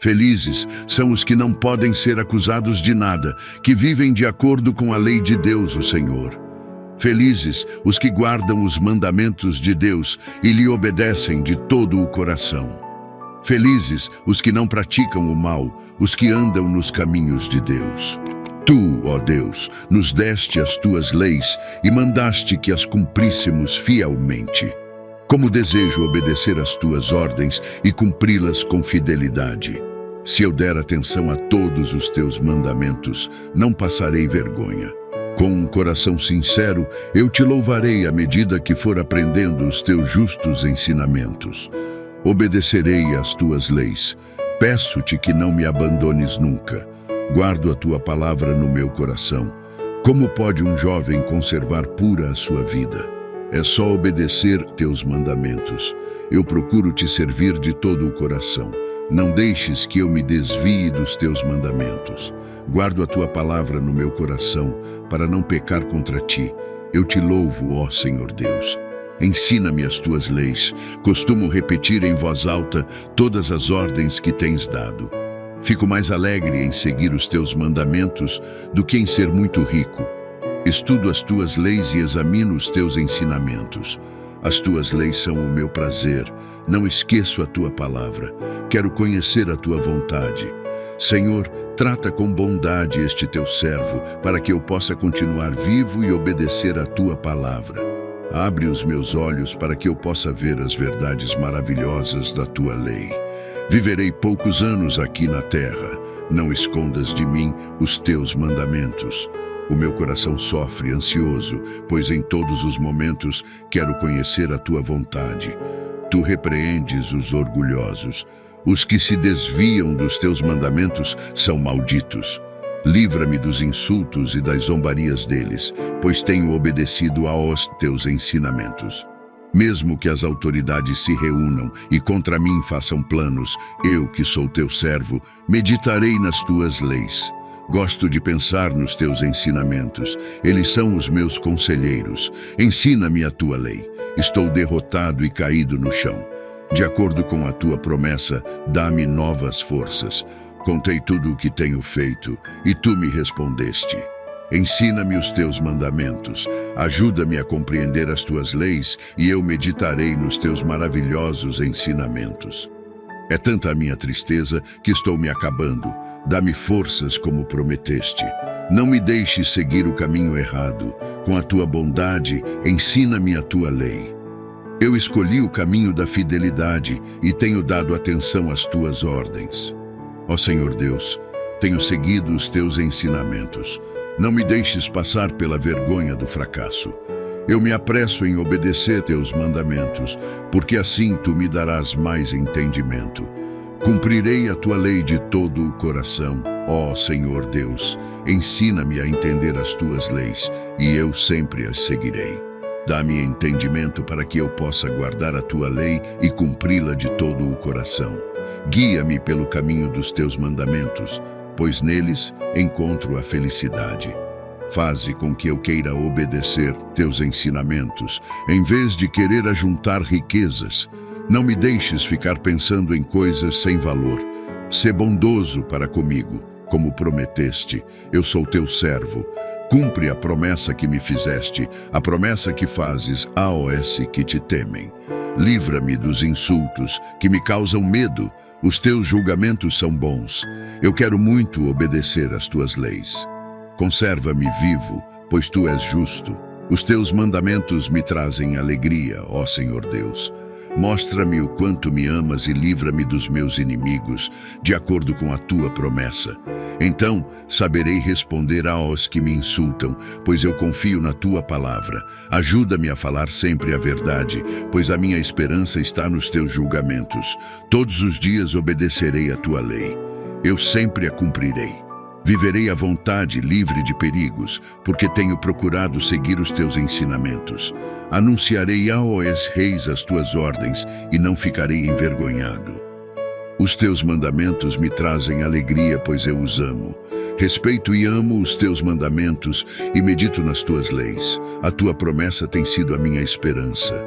Felizes são os que não podem ser acusados de nada, que vivem de acordo com a lei de Deus, o Senhor. Felizes os que guardam os mandamentos de Deus e lhe obedecem de todo o coração. Felizes os que não praticam o mal, os que andam nos caminhos de Deus. Tu, ó Deus, nos deste as tuas leis e mandaste que as cumpríssemos fielmente. Como desejo obedecer às tuas ordens e cumpri-las com fidelidade. Se eu der atenção a todos os teus mandamentos, não passarei vergonha. Com um coração sincero, eu te louvarei à medida que for aprendendo os teus justos ensinamentos. Obedecerei às tuas leis. Peço-te que não me abandones nunca. Guardo a tua palavra no meu coração. Como pode um jovem conservar pura a sua vida? É só obedecer teus mandamentos. Eu procuro te servir de todo o coração. Não deixes que eu me desvie dos teus mandamentos. Guardo a tua palavra no meu coração, para não pecar contra ti. Eu te louvo, ó Senhor Deus. Ensina-me as tuas leis. Costumo repetir em voz alta todas as ordens que tens dado. Fico mais alegre em seguir os teus mandamentos do que em ser muito rico. Estudo as tuas leis e examino os teus ensinamentos. As tuas leis são o meu prazer. Não esqueço a tua palavra. Quero conhecer a tua vontade. Senhor, trata com bondade este teu servo, para que eu possa continuar vivo e obedecer a tua palavra. Abre os meus olhos para que eu possa ver as verdades maravilhosas da tua lei. Viverei poucos anos aqui na terra. Não escondas de mim os teus mandamentos. O meu coração sofre ansioso, pois em todos os momentos quero conhecer a tua vontade. Tu repreendes os orgulhosos. Os que se desviam dos teus mandamentos são malditos. Livra-me dos insultos e das zombarias deles, pois tenho obedecido aos teus ensinamentos. Mesmo que as autoridades se reúnam e contra mim façam planos, eu, que sou teu servo, meditarei nas tuas leis. Gosto de pensar nos teus ensinamentos. Eles são os meus conselheiros. Ensina-me a tua lei. Estou derrotado e caído no chão. De acordo com a tua promessa, dá-me novas forças. Contei tudo o que tenho feito, e tu me respondeste. Ensina-me os teus mandamentos. Ajuda-me a compreender as tuas leis, e eu meditarei nos teus maravilhosos ensinamentos. É tanta a minha tristeza que estou me acabando. Dá-me forças como prometeste. Não me deixes seguir o caminho errado. Com a tua bondade, ensina-me a tua lei. Eu escolhi o caminho da fidelidade e tenho dado atenção às tuas ordens. Ó Senhor Deus, tenho seguido os teus ensinamentos. Não me deixes passar pela vergonha do fracasso. Eu me apresso em obedecer teus mandamentos, porque assim tu me darás mais entendimento. Cumprirei a tua lei de todo o coração, ó Senhor Deus. Ensina-me a entender as tuas leis, e eu sempre as seguirei. Dá-me entendimento para que eu possa guardar a tua lei e cumpri-la de todo o coração. Guia-me pelo caminho dos teus mandamentos, pois neles encontro a felicidade. Faze com que eu queira obedecer teus ensinamentos, em vez de querer ajuntar riquezas. Não me deixes ficar pensando em coisas sem valor. Sê bondoso para comigo, como prometeste. Eu sou teu servo. Cumpre a promessa que me fizeste, a promessa que fazes aos que te temem. Livra-me dos insultos que me causam medo. Os teus julgamentos são bons. Eu quero muito obedecer às tuas leis. Conserva-me vivo, pois tu és justo. Os teus mandamentos me trazem alegria, ó Senhor Deus. Mostra-me o quanto me amas e livra-me dos meus inimigos, de acordo com a tua promessa. Então saberei responder aos que me insultam, pois eu confio na tua palavra. Ajuda-me a falar sempre a verdade, pois a minha esperança está nos teus julgamentos. Todos os dias obedecerei a tua lei. Eu sempre a cumprirei. Viverei à vontade, livre de perigos, porque tenho procurado seguir os teus ensinamentos. Anunciarei aos reis as tuas ordens e não ficarei envergonhado. Os teus mandamentos me trazem alegria, pois eu os amo. Respeito e amo os teus mandamentos e medito nas tuas leis. A tua promessa tem sido a minha esperança.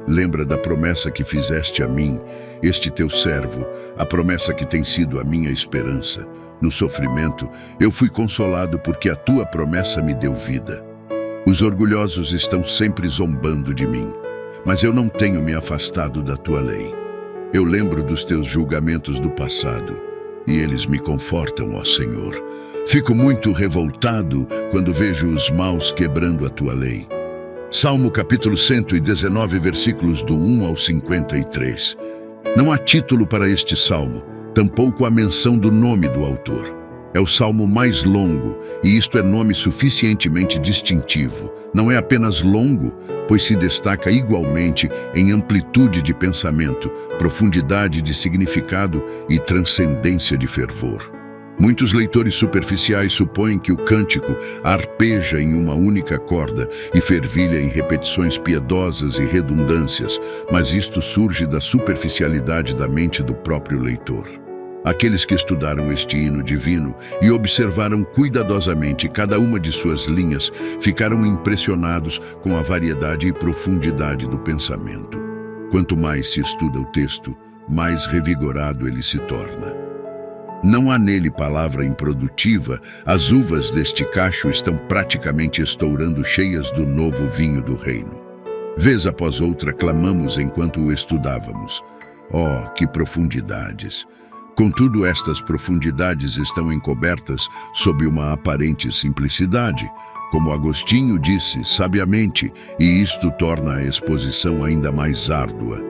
Lembra da promessa que fizeste a mim, este teu servo, a promessa que tem sido a minha esperança. No sofrimento, eu fui consolado porque a tua promessa me deu vida. Os orgulhosos estão sempre zombando de mim, mas eu não tenho me afastado da tua lei. Eu lembro dos teus julgamentos do passado, e eles me confortam, ó Senhor. Fico muito revoltado quando vejo os maus quebrando a tua lei. Salmo capítulo 119, versículos do 1 ao 53. Não há título para este salmo, tampouco há menção do nome do autor. É o salmo mais longo, e isto é nome suficientemente distintivo. Não é apenas longo, pois se destaca igualmente em amplitude de pensamento, profundidade de significado e transcendência de fervor. Muitos leitores superficiais supõem que o cântico arpeja em uma única corda e fervilha em repetições piedosas e redundâncias, mas isto surge da superficialidade da mente do próprio leitor. Aqueles que estudaram este hino divino e observaram cuidadosamente cada uma de suas linhas ficaram impressionados com a variedade e profundidade do pensamento. Quanto mais se estuda o texto, mais revigorado ele se torna. Não há nele palavra improdutiva, as uvas deste cacho estão praticamente estourando cheias do novo vinho do reino. Vez após outra clamamos enquanto o estudávamos. Oh, que profundidades! Contudo, estas profundidades estão encobertas sob uma aparente simplicidade, como Agostinho disse sabiamente, e isto torna a exposição ainda mais árdua.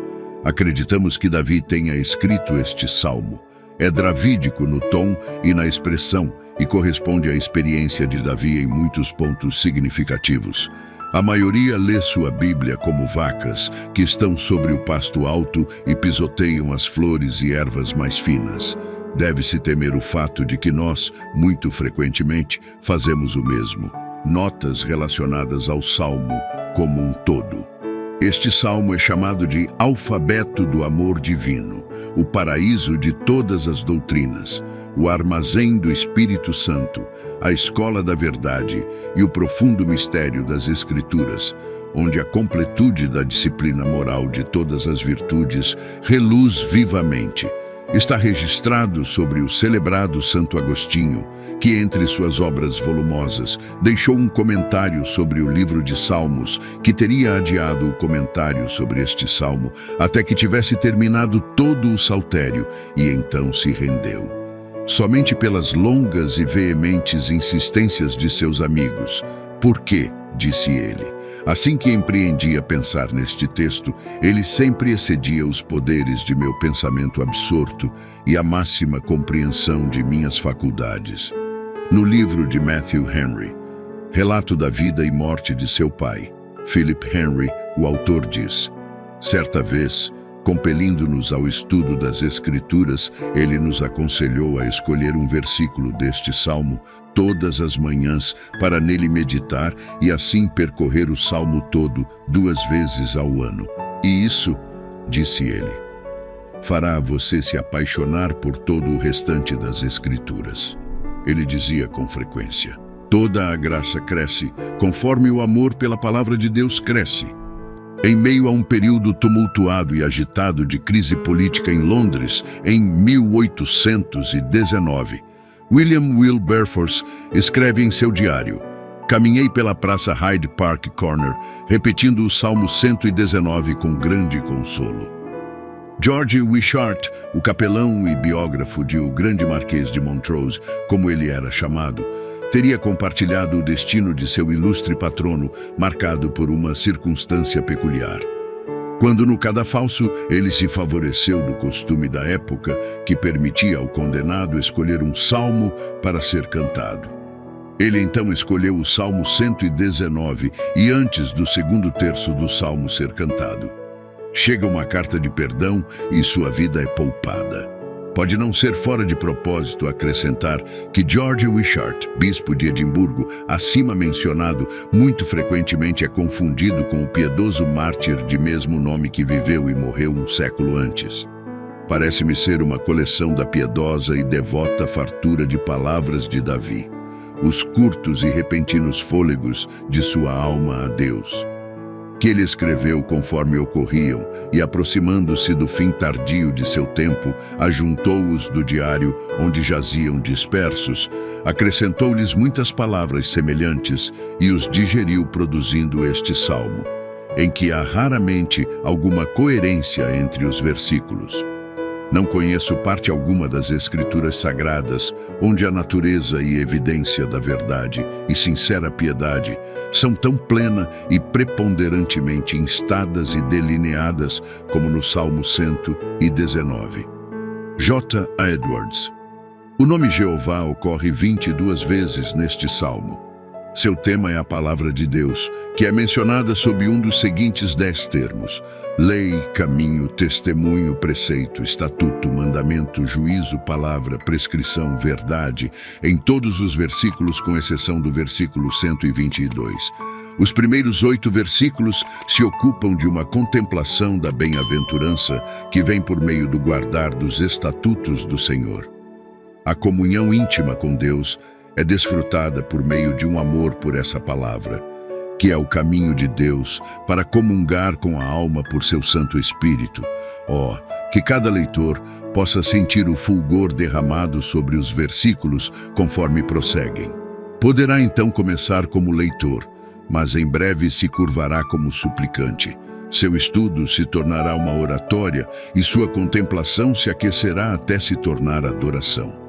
Acreditamos que Davi tenha escrito este salmo. É dravídico no tom e na expressão e corresponde à experiência de Davi em muitos pontos significativos. A maioria lê sua Bíblia como vacas que estão sobre o pasto alto e pisoteiam as flores e ervas mais finas. Deve-se temer o fato de que nós, muito frequentemente, fazemos o mesmo. Notas relacionadas ao Salmo como um todo. Este salmo é chamado de alfabeto do amor divino, o paraíso de todas as doutrinas, o armazém do Espírito Santo, a escola da verdade e o profundo mistério das Escrituras, onde a completude da disciplina moral de todas as virtudes reluz vivamente. Está registrado sobre o celebrado Santo Agostinho, que entre suas obras volumosas deixou um comentário sobre o livro de Salmos, que teria adiado o comentário sobre este salmo até que tivesse terminado todo o saltério e então se rendeu. Somente pelas longas e veementes insistências de seus amigos. Por quê? Disse ele. Assim que empreendi a pensar neste texto, ele sempre excedia os poderes de meu pensamento absorto e a máxima compreensão de minhas faculdades. No livro de Matthew Henry, Relato da Vida e Morte de seu pai, Philip Henry, o autor diz: certa vez, compelindo-nos ao estudo das Escrituras, ele nos aconselhou a escolher um versículo deste salmo todas as manhãs para nele meditar e assim percorrer o salmo todo 2 vezes ao ano. E isso, disse ele, fará você se apaixonar por todo o restante das Escrituras. Ele dizia com frequência: toda a graça cresce conforme o amor pela palavra de Deus cresce. Em meio a um período tumultuado e agitado de crise política em Londres, em 1819, William Wilberforce escreve em seu diário: caminhei pela praça Hyde Park Corner, repetindo o Salmo 119 com grande consolo. George Wishart, o capelão e biógrafo de O Grande Marquês de Montrose, como ele era chamado, teria compartilhado o destino de seu ilustre patrono, marcado por uma circunstância peculiar. Quando no cadafalso ele se favoreceu do costume da época que permitia ao condenado escolher um salmo para ser cantado. Ele então escolheu o Salmo 119 e antes do 2º terço do salmo ser cantado. Chega uma carta de perdão e sua vida é poupada. Pode não ser fora de propósito acrescentar que George Wishart, bispo de Edimburgo, acima mencionado, muito frequentemente é confundido com o piedoso mártir de mesmo nome que viveu e morreu um século antes. Parece-me ser uma coleção da piedosa e devota fartura de palavras de Davi, os curtos e repentinos fôlegos de sua alma a Deus. que ele escreveu conforme ocorriam, e aproximando-se do fim tardio de seu tempo, ajuntou-os do diário onde jaziam dispersos, acrescentou-lhes muitas palavras semelhantes e os digeriu, produzindo este salmo, em que há raramente alguma coerência entre os versículos. Não conheço parte alguma das Escrituras Sagradas onde a natureza e evidência da verdade e sincera piedade são tão plena e preponderantemente instadas e delineadas como no Salmo 119. J. A. Edwards. O nome Jeová ocorre 22 vezes neste salmo. Seu tema é a palavra de Deus, que é mencionada sob um dos seguintes 10 termos: lei, caminho, testemunho, preceito, estatuto, mandamento, juízo, palavra, prescrição, verdade, em todos os versículos, com exceção do versículo 122. Os primeiros 8 versículos se ocupam de uma contemplação da bem-aventurança que vem por meio do guardar dos estatutos do Senhor. A comunhão íntima com Deus é desfrutada por meio de um amor por essa palavra, que é o caminho de Deus para comungar com a alma por seu Santo Espírito. Que cada leitor possa sentir o fulgor derramado sobre os versículos conforme prosseguem. Poderá então começar como leitor, mas em breve se curvará como suplicante. Seu estudo se tornará uma oratória e sua contemplação se aquecerá até se tornar adoração.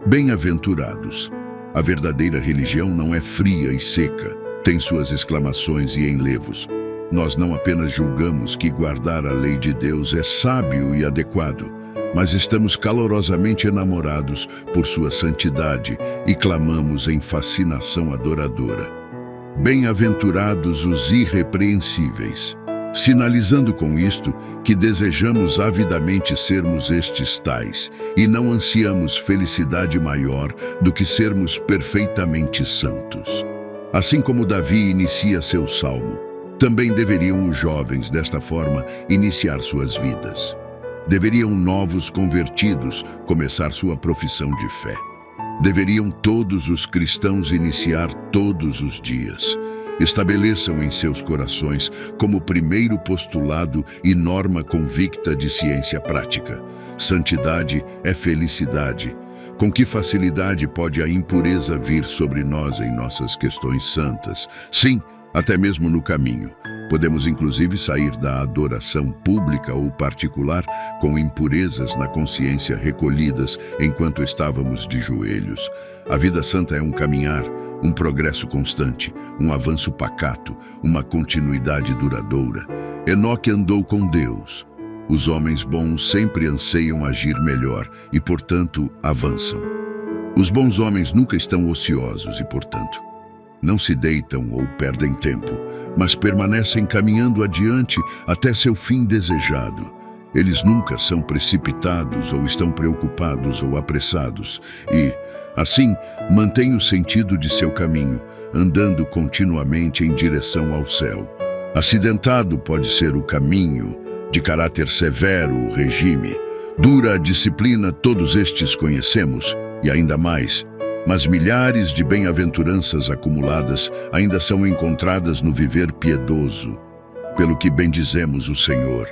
Bem-aventurados! A verdadeira religião não é fria e seca, tem suas exclamações e enlevos. Nós não apenas julgamos que guardar a lei de Deus é sábio e adequado, mas estamos calorosamente enamorados por sua santidade e clamamos em fascinação adoradora. Bem-aventurados os irrepreensíveis, sinalizando com isto que desejamos avidamente sermos estes tais e não ansiamos felicidade maior do que sermos perfeitamente santos. Assim como Davi inicia seu salmo, também deveriam os jovens desta forma iniciar suas vidas. Deveriam novos convertidos começar sua profissão de fé. Deveriam todos os cristãos iniciar todos os dias. Estabeleçam em seus corações como primeiro postulado e norma convicta de ciência prática: santidade é felicidade. Com que facilidade pode a impureza vir sobre nós em nossas questões santas? Sim, até mesmo no caminho. Podemos inclusive sair da adoração pública ou particular com impurezas na consciência recolhidas enquanto estávamos de joelhos. A vida santa é um caminhar, um progresso constante, um avanço pacato, uma continuidade duradoura. Enoque andou com Deus. Os homens bons sempre anseiam agir melhor e, portanto, avançam. Os bons homens nunca estão ociosos e, portanto, não se deitam ou perdem tempo, mas permanecem caminhando adiante até seu fim desejado. Eles nunca são precipitados ou estão preocupados ou apressados e, assim, mantêm o sentido de seu caminho, andando continuamente em direção ao céu. Acidentado pode ser o caminho, de caráter severo o regime, dura a disciplina, todos estes conhecemos, e ainda mais, mas milhares de bem-aventuranças acumuladas ainda são encontradas no viver piedoso, pelo que bendizemos o Senhor.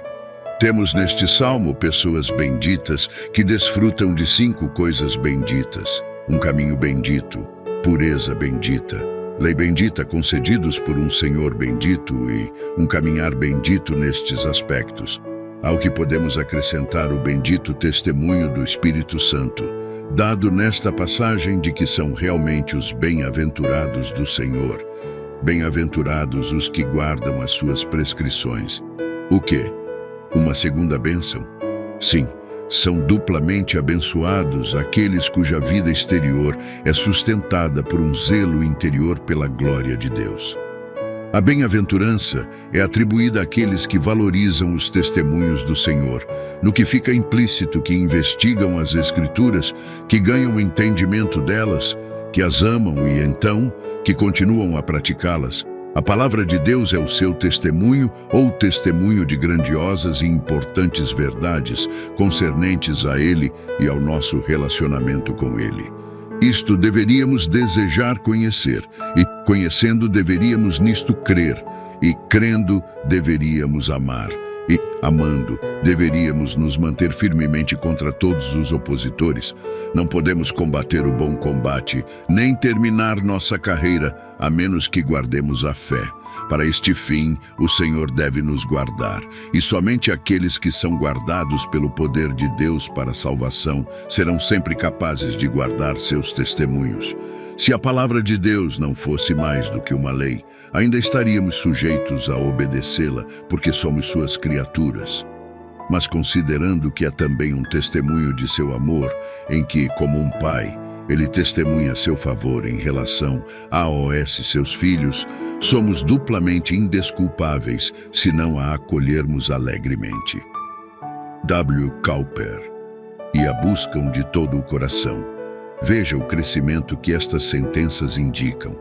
Temos neste salmo pessoas benditas que desfrutam de 5 coisas benditas: um caminho bendito, pureza bendita, lei bendita concedidos por um Senhor bendito e um caminhar bendito nestes aspectos. Ao que podemos acrescentar o bendito testemunho do Espírito Santo, dado nesta passagem de que são realmente os bem-aventurados do Senhor. Bem-aventurados os que guardam as suas prescrições. O quê? Uma segunda bênção? Sim, são duplamente abençoados aqueles cuja vida exterior é sustentada por um zelo interior pela glória de Deus. A bem-aventurança é atribuída àqueles que valorizam os testemunhos do Senhor, no que fica implícito que investigam as Escrituras, que ganham entendimento delas, que as amam e então, que continuam a praticá-las. A palavra de Deus é o seu testemunho ou testemunho de grandiosas e importantes verdades concernentes a Ele e ao nosso relacionamento com Ele. Isto deveríamos desejar conhecer, e conhecendo deveríamos nisto crer, E crendo, deveríamos amar. E, amando, deveríamos nos manter firmemente contra todos os opositores. Não podemos combater o bom combate, nem terminar nossa carreira, a menos que guardemos a fé. Para este fim, o Senhor deve nos guardar, e somente aqueles que são guardados pelo poder de Deus para a salvação serão sempre capazes de guardar seus testemunhos. Se a palavra de Deus não fosse mais do que uma lei, ainda estaríamos sujeitos a obedecê-la, porque somos suas criaturas. Mas considerando que é também um testemunho de seu amor, em que, como um pai, ele testemunha seu favor em relação a OS, seus filhos, somos duplamente indesculpáveis se não a acolhermos alegremente. W. Cowper. E a buscam de todo o coração. Veja o crescimento que estas sentenças indicam.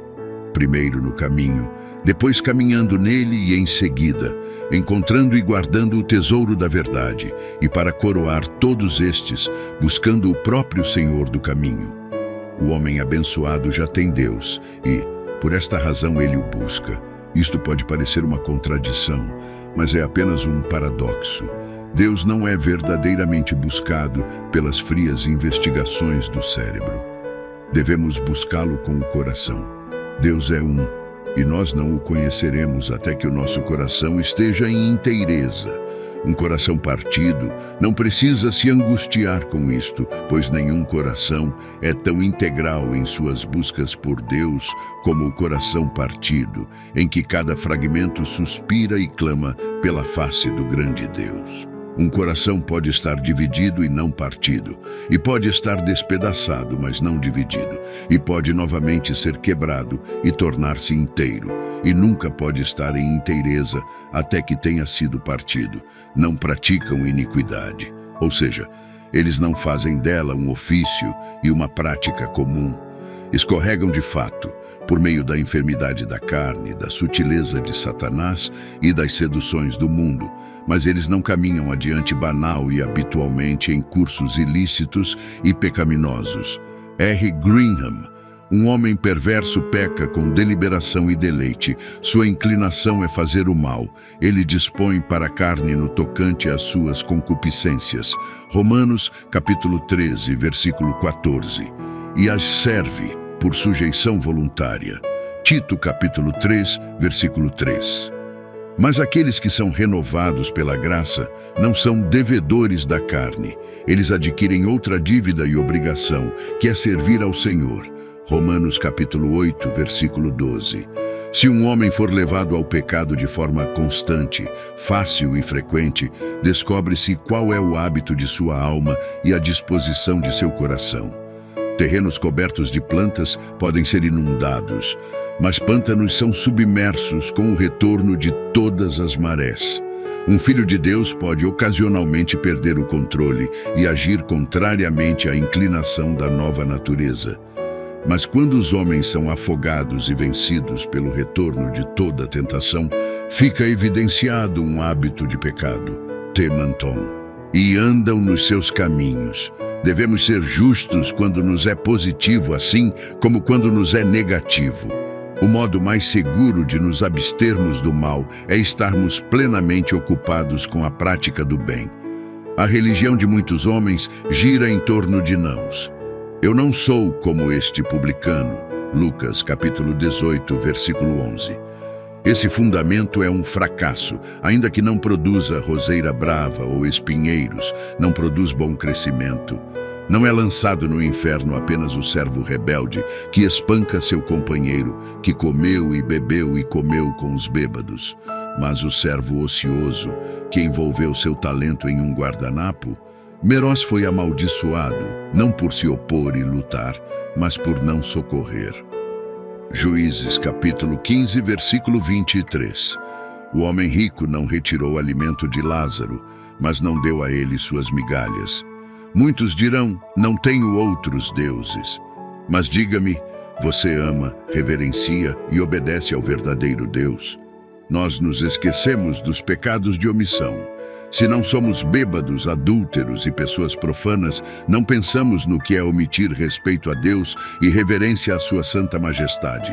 Primeiro no caminho, depois caminhando nele e em seguida, encontrando e guardando o tesouro da verdade, e para coroar todos estes, buscando o próprio Senhor do caminho. O homem abençoado já tem Deus e, por esta razão, ele o busca. Isto pode parecer uma contradição, mas é apenas um paradoxo. Deus não é verdadeiramente buscado pelas frias investigações do cérebro. Devemos buscá-lo com o coração. Deus é um, e nós não o conheceremos até que o nosso coração esteja em inteireza. Um coração partido não precisa se angustiar com isto, pois nenhum coração é tão integral em suas buscas por Deus como o coração partido, em que cada fragmento suspira e clama pela face do grande Deus. Um coração pode estar dividido e não partido, e pode estar despedaçado, mas não dividido, e pode novamente ser quebrado e tornar-se inteiro, e nunca pode estar em inteireza até que tenha sido partido. Não praticam iniquidade, ou seja, eles não fazem dela um ofício e uma prática comum. Escorregam de fato, por meio da enfermidade da carne, da sutileza de Satanás e das seduções do mundo, mas eles não caminham adiante banal e habitualmente em cursos ilícitos e pecaminosos. R. Greenham. Um homem perverso peca com deliberação e deleite. Sua inclinação é fazer o mal. Ele dispõe para a carne no tocante às suas concupiscências. Romanos, capítulo 13, versículo 14. E as serve por sujeição voluntária. Tito, capítulo 3, versículo 3. Mas aqueles que são renovados pela graça não são devedores da carne. Eles adquirem outra dívida e obrigação, que é servir ao Senhor. Romanos capítulo 8, versículo 12. Se um homem for levado ao pecado de forma constante, fácil e frequente, descobre-se qual é o hábito de sua alma e a disposição de seu coração. Terrenos cobertos de plantas podem ser inundados, mas pântanos são submersos com o retorno de todas as marés. Um filho de Deus pode ocasionalmente perder o controle e agir contrariamente à inclinação da nova natureza. Mas quando os homens são afogados e vencidos pelo retorno de toda tentação, fica evidenciado um hábito de pecado, temanton, e andam nos seus caminhos. Devemos ser justos quando nos é positivo, assim como quando nos é negativo. O modo mais seguro de nos abstermos do mal é estarmos plenamente ocupados com a prática do bem. A religião de muitos homens gira em torno de nãos. Eu não sou como este publicano. Lucas, capítulo 18, versículo 11. Esse fundamento é um fracasso, ainda que não produza roseira brava ou espinheiros, não produz bom crescimento. Não é lançado no inferno apenas o servo rebelde, que espanca seu companheiro, que comeu e bebeu e comeu com os bêbados, mas o servo ocioso, que envolveu seu talento em um guardanapo. Meroz foi amaldiçoado, não por se opor e lutar, mas por não socorrer. Juízes, capítulo 15, versículo 23. O homem rico não retirou o alimento de Lázaro, mas não deu a ele suas migalhas. Muitos dirão, não tenho outros deuses. Mas diga-me, você ama, reverencia e obedece ao verdadeiro Deus? Nós nos esquecemos dos pecados de omissão. Se não somos bêbados, adúlteros e pessoas profanas, não pensamos no que é omitir respeito a Deus e reverência à sua santa majestade.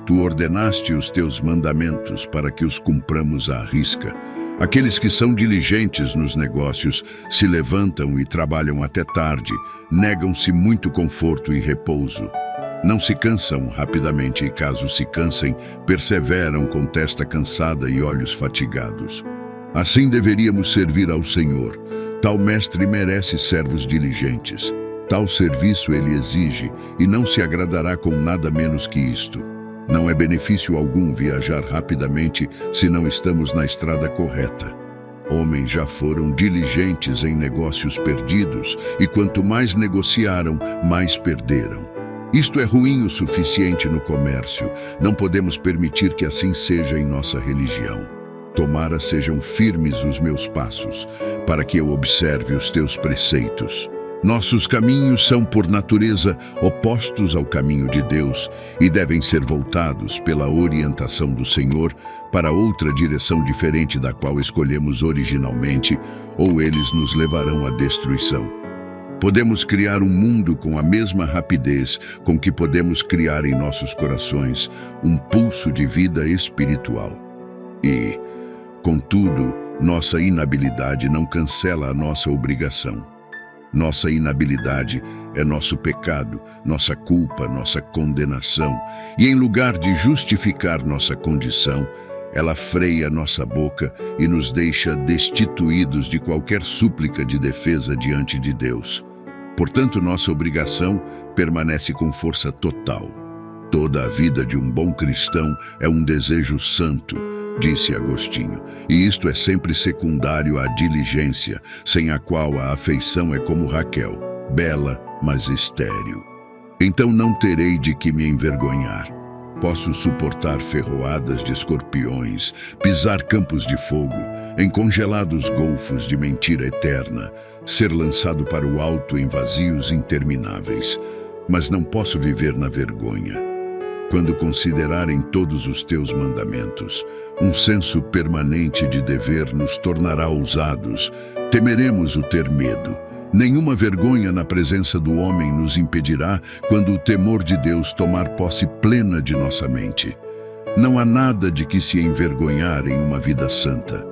Tu ordenaste os teus mandamentos para que os cumpramos à risca. Aqueles que são diligentes nos negócios se levantam e trabalham até tarde, negam-se muito conforto e repouso. Não se cansam rapidamente e, caso se cansem, perseveram com testa cansada e olhos fatigados. Assim deveríamos servir ao Senhor. Tal mestre merece servos diligentes. Tal serviço ele exige e não se agradará com nada menos que isto. Não é benefício algum viajar rapidamente se não estamos na estrada correta. Homens já foram diligentes em negócios perdidos e quanto mais negociaram, mais perderam. Isto é ruim o suficiente no comércio. Não podemos permitir que assim seja em nossa religião. Tomara sejam firmes os meus passos, para que eu observe os teus preceitos. Nossos caminhos são, por natureza, opostos ao caminho de Deus e devem ser voltados pela orientação do Senhor para outra direção diferente da qual escolhemos originalmente, ou eles nos levarão à destruição. Podemos criar um mundo com a mesma rapidez com que podemos criar em nossos corações um pulso de vida espiritual. E, contudo, nossa inabilidade não cancela a nossa obrigação. Nossa inabilidade é nosso pecado, nossa culpa, nossa condenação, e em lugar de justificar nossa condição, ela freia nossa boca e nos deixa destituídos de qualquer súplica de defesa diante de Deus. Portanto, nossa obrigação permanece com força total. Toda a vida de um bom cristão é um desejo santo, disse Agostinho, e isto é sempre secundário à diligência, sem a qual a afeição é como Raquel, bela, mas estéril. Então não terei de que me envergonhar. Posso suportar ferroadas de escorpiões, pisar campos de fogo, em congelados golfos de mentira eterna, ser lançado para o alto em vazios intermináveis, mas não posso viver na vergonha. Quando considerarem todos os teus mandamentos, um senso permanente de dever nos tornará ousados. Temeremos o ter medo. Nenhuma vergonha na presença do homem nos impedirá quando o temor de Deus tomar posse plena de nossa mente. Não há nada de que se envergonhar em uma vida santa.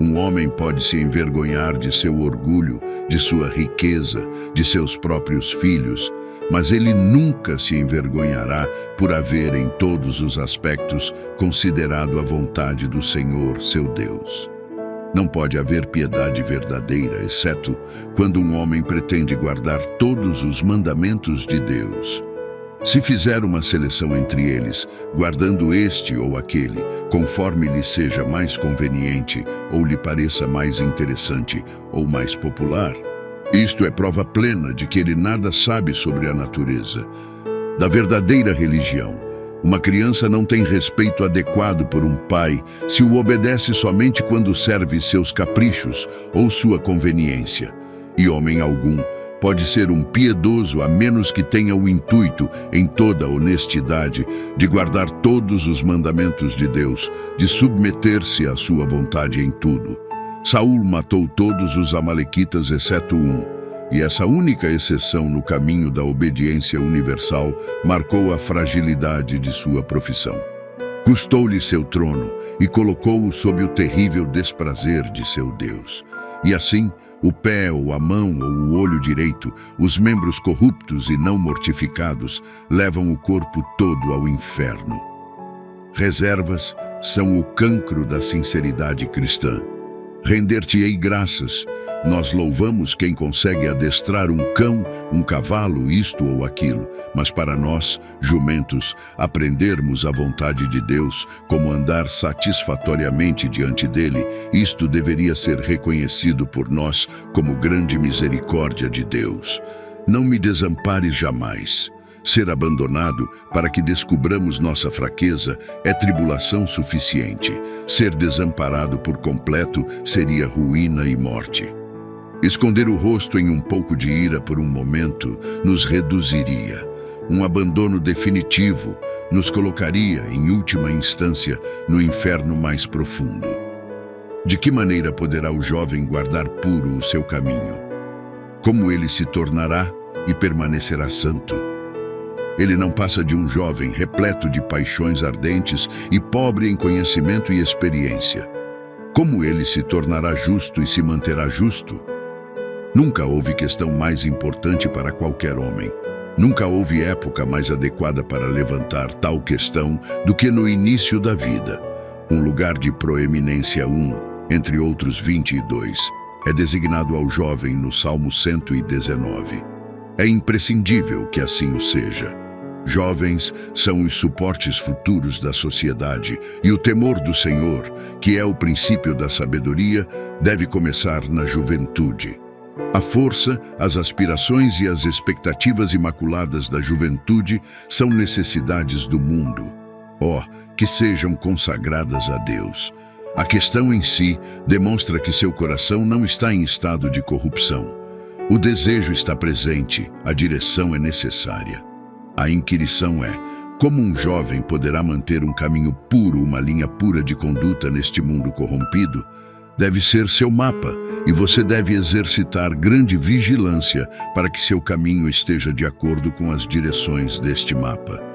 Um homem pode se envergonhar de seu orgulho, de sua riqueza, de seus próprios filhos, mas ele nunca se envergonhará por haver em todos os aspectos considerado a vontade do Senhor, seu Deus. Não pode haver piedade verdadeira, exceto quando um homem pretende guardar todos os mandamentos de Deus. Se fizer uma seleção entre eles, guardando este ou aquele, conforme lhe seja mais conveniente, ou lhe pareça mais interessante ou mais popular, isto é prova plena de que ele nada sabe sobre a natureza da verdadeira religião. Uma criança não tem respeito adequado por um pai se o obedece somente quando serve seus caprichos ou sua conveniência. E homem algum pode ser um piedoso a menos que tenha o intuito, em toda honestidade, de guardar todos os mandamentos de Deus, de submeter-se à sua vontade em tudo. Saul matou todos os amalequitas exceto um, e essa única exceção no caminho da obediência universal marcou a fragilidade de sua profissão. Custou-lhe seu trono e colocou-o sob o terrível desprazer de seu Deus. E assim, o pé ou a mão ou o olho direito, os membros corruptos e não mortificados, levam o corpo todo ao inferno. Reservas são o cancro da sinceridade cristã. Render-te-ei graças. Nós louvamos quem consegue adestrar um cão, um cavalo, isto ou aquilo, mas para nós, jumentos, aprendermos a vontade de Deus, como andar satisfatoriamente diante dele, isto deveria ser reconhecido por nós como grande misericórdia de Deus. Não me desampares jamais. Ser abandonado para que descubramos nossa fraqueza é tribulação suficiente. Ser desamparado por completo seria ruína e morte. Esconder o rosto em um pouco de ira por um momento nos reduziria. Um abandono definitivo nos colocaria, em última instância, no inferno mais profundo. De que maneira poderá o jovem guardar puro o seu caminho? Como ele se tornará e permanecerá santo? Ele não passa de um jovem repleto de paixões ardentes e pobre em conhecimento e experiência. Como ele se tornará justo e se manterá justo? Nunca houve questão mais importante para qualquer homem. Nunca houve época mais adequada para levantar tal questão do que no início da vida. Um lugar de proeminência entre outros 22, é designado ao jovem no Salmo 119. É imprescindível que assim o seja. Jovens são os suportes futuros da sociedade e o temor do Senhor, que é o princípio da sabedoria, deve começar na juventude. A força, as aspirações e as expectativas imaculadas da juventude são necessidades do mundo. Que sejam consagradas a Deus. A questão em si demonstra que seu coração não está em estado de corrupção. O desejo está presente, a direção é necessária. A inquirição é: como um jovem poderá manter um caminho puro, uma linha pura de conduta neste mundo corrompido? Deve ser seu mapa, e você deve exercitar grande vigilância para que seu caminho esteja de acordo com as direções deste mapa.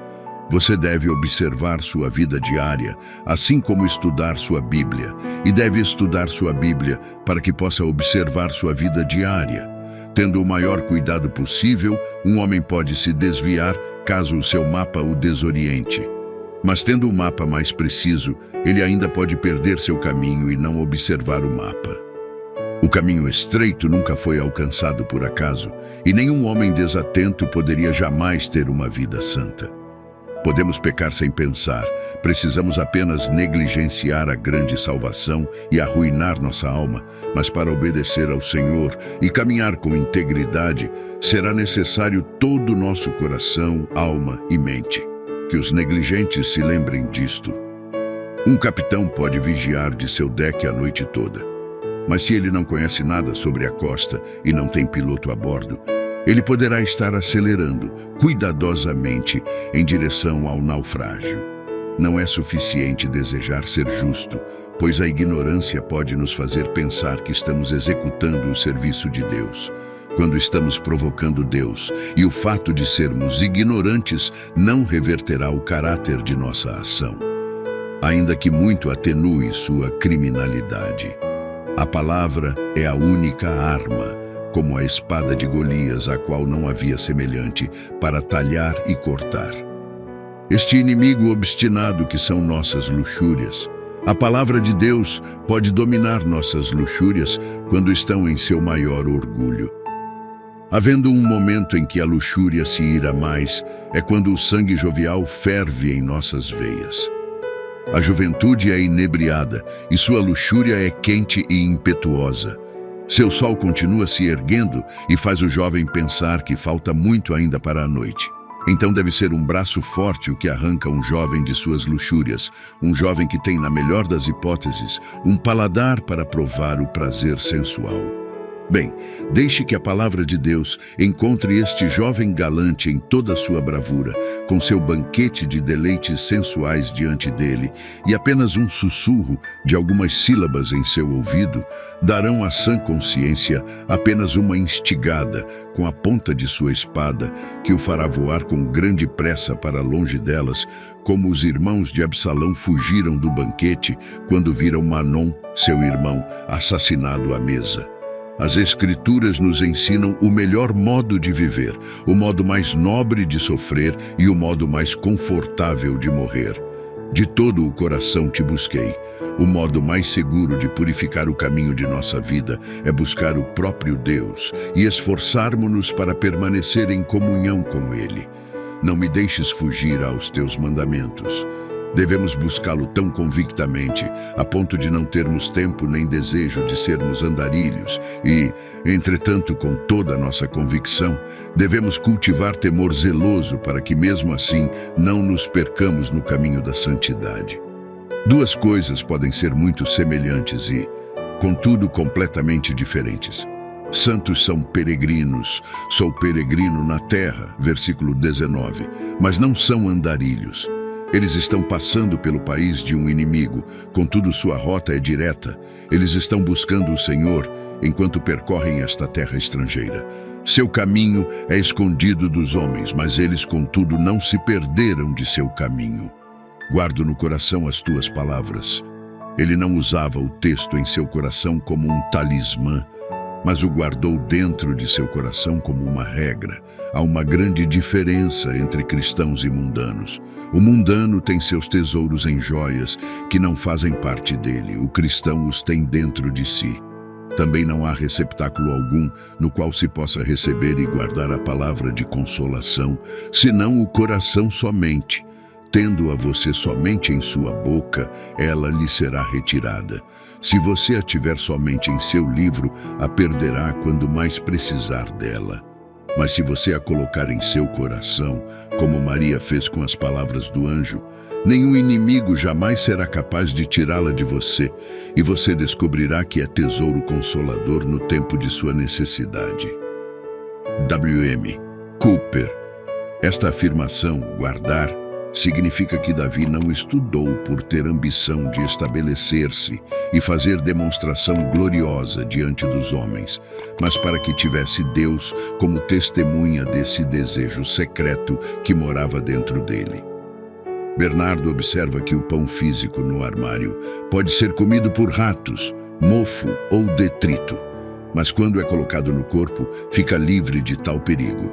Você deve observar sua vida diária, assim como estudar sua Bíblia, e deve estudar sua Bíblia para que possa observar sua vida diária. Tendo o maior cuidado possível, um homem pode se desviar caso o seu mapa o desoriente. Mas tendo o mapa mais preciso, ele ainda pode perder seu caminho e não observar o mapa. O caminho estreito nunca foi alcançado por acaso, e nenhum homem desatento poderia jamais ter uma vida santa. Podemos pecar sem pensar, precisamos apenas negligenciar a grande salvação e arruinar nossa alma, mas para obedecer ao Senhor e caminhar com integridade, será necessário todo o nosso coração, alma e mente. Que os negligentes se lembrem disto. Um capitão pode vigiar de seu deck a noite toda, mas se ele não conhece nada sobre a costa e não tem piloto a bordo, ele poderá estar acelerando cuidadosamente em direção ao naufrágio. Não é suficiente desejar ser justo, pois a ignorância pode nos fazer pensar que estamos executando o serviço de Deus, quando estamos provocando Deus, e o fato de sermos ignorantes não reverterá o caráter de nossa ação, ainda que muito atenue sua criminalidade. A palavra é a única arma, como a espada de Golias, a qual não havia semelhante, para talhar e cortar. Este inimigo obstinado que são nossas luxúrias. A palavra de Deus pode dominar nossas luxúrias quando estão em seu maior orgulho. Havendo um momento em que a luxúria se ira mais, é quando o sangue jovial ferve em nossas veias. A juventude é inebriada e sua luxúria é quente e impetuosa. Seu sol continua se erguendo e faz o jovem pensar que falta muito ainda para a noite. Então deve ser um braço forte o que arranca um jovem de suas luxúrias, um jovem que tem, na melhor das hipóteses, um paladar para provar o prazer sensual. Bem, deixe que a palavra de Deus encontre este jovem galante em toda a sua bravura, com seu banquete de deleites sensuais diante dele, e apenas um sussurro de algumas sílabas em seu ouvido darão à sã consciência apenas uma instigada com a ponta de sua espada, que o fará voar com grande pressa para longe delas, como os irmãos de Absalão fugiram do banquete quando viram Manom, seu irmão, assassinado à mesa. As Escrituras nos ensinam o melhor modo de viver, o modo mais nobre de sofrer e o modo mais confortável de morrer. De todo o coração te busquei. O modo mais seguro de purificar o caminho de nossa vida é buscar o próprio Deus e esforçarmos-nos para permanecer em comunhão com Ele. Não me deixes fugir aos teus mandamentos. Devemos buscá-lo tão convictamente, a ponto de não termos tempo nem desejo de sermos andarilhos e, entretanto, com toda a nossa convicção, devemos cultivar temor zeloso para que, mesmo assim, não nos percamos no caminho da santidade. Duas coisas podem ser muito semelhantes e, contudo, completamente diferentes. Santos são peregrinos, sou peregrino na terra, versículo 19, mas não são andarilhos. Eles estão passando pelo país de um inimigo, contudo sua rota é direta. Eles estão buscando o Senhor enquanto percorrem esta terra estrangeira. Seu caminho é escondido dos homens, mas eles, contudo, não se perderam de seu caminho. Guardo no coração as tuas palavras. Ele não usava o texto em seu coração como um talismã, mas o guardou dentro de seu coração como uma regra. Há uma grande diferença entre cristãos e mundanos. O mundano tem seus tesouros em joias que não fazem parte dele. O cristão os tem dentro de si. Também não há receptáculo algum no qual se possa receber e guardar a palavra de consolação, senão o coração somente. Tendo-a você somente em sua boca, ela lhe será retirada. Se você a tiver somente em seu livro, a perderá quando mais precisar dela. Mas se você a colocar em seu coração, como Maria fez com as palavras do anjo, nenhum inimigo jamais será capaz de tirá-la de você, e você descobrirá que é tesouro consolador no tempo de sua necessidade. W.M. Cooper. Esta afirmação, guardar, significa que Davi não estudou por ter ambição de estabelecer-se e fazer demonstração gloriosa diante dos homens, mas para que tivesse Deus como testemunha desse desejo secreto que morava dentro dele. Bernardo observa que o pão físico no armário pode ser comido por ratos, mofo ou detrito, mas quando é colocado no corpo, fica livre de tal perigo.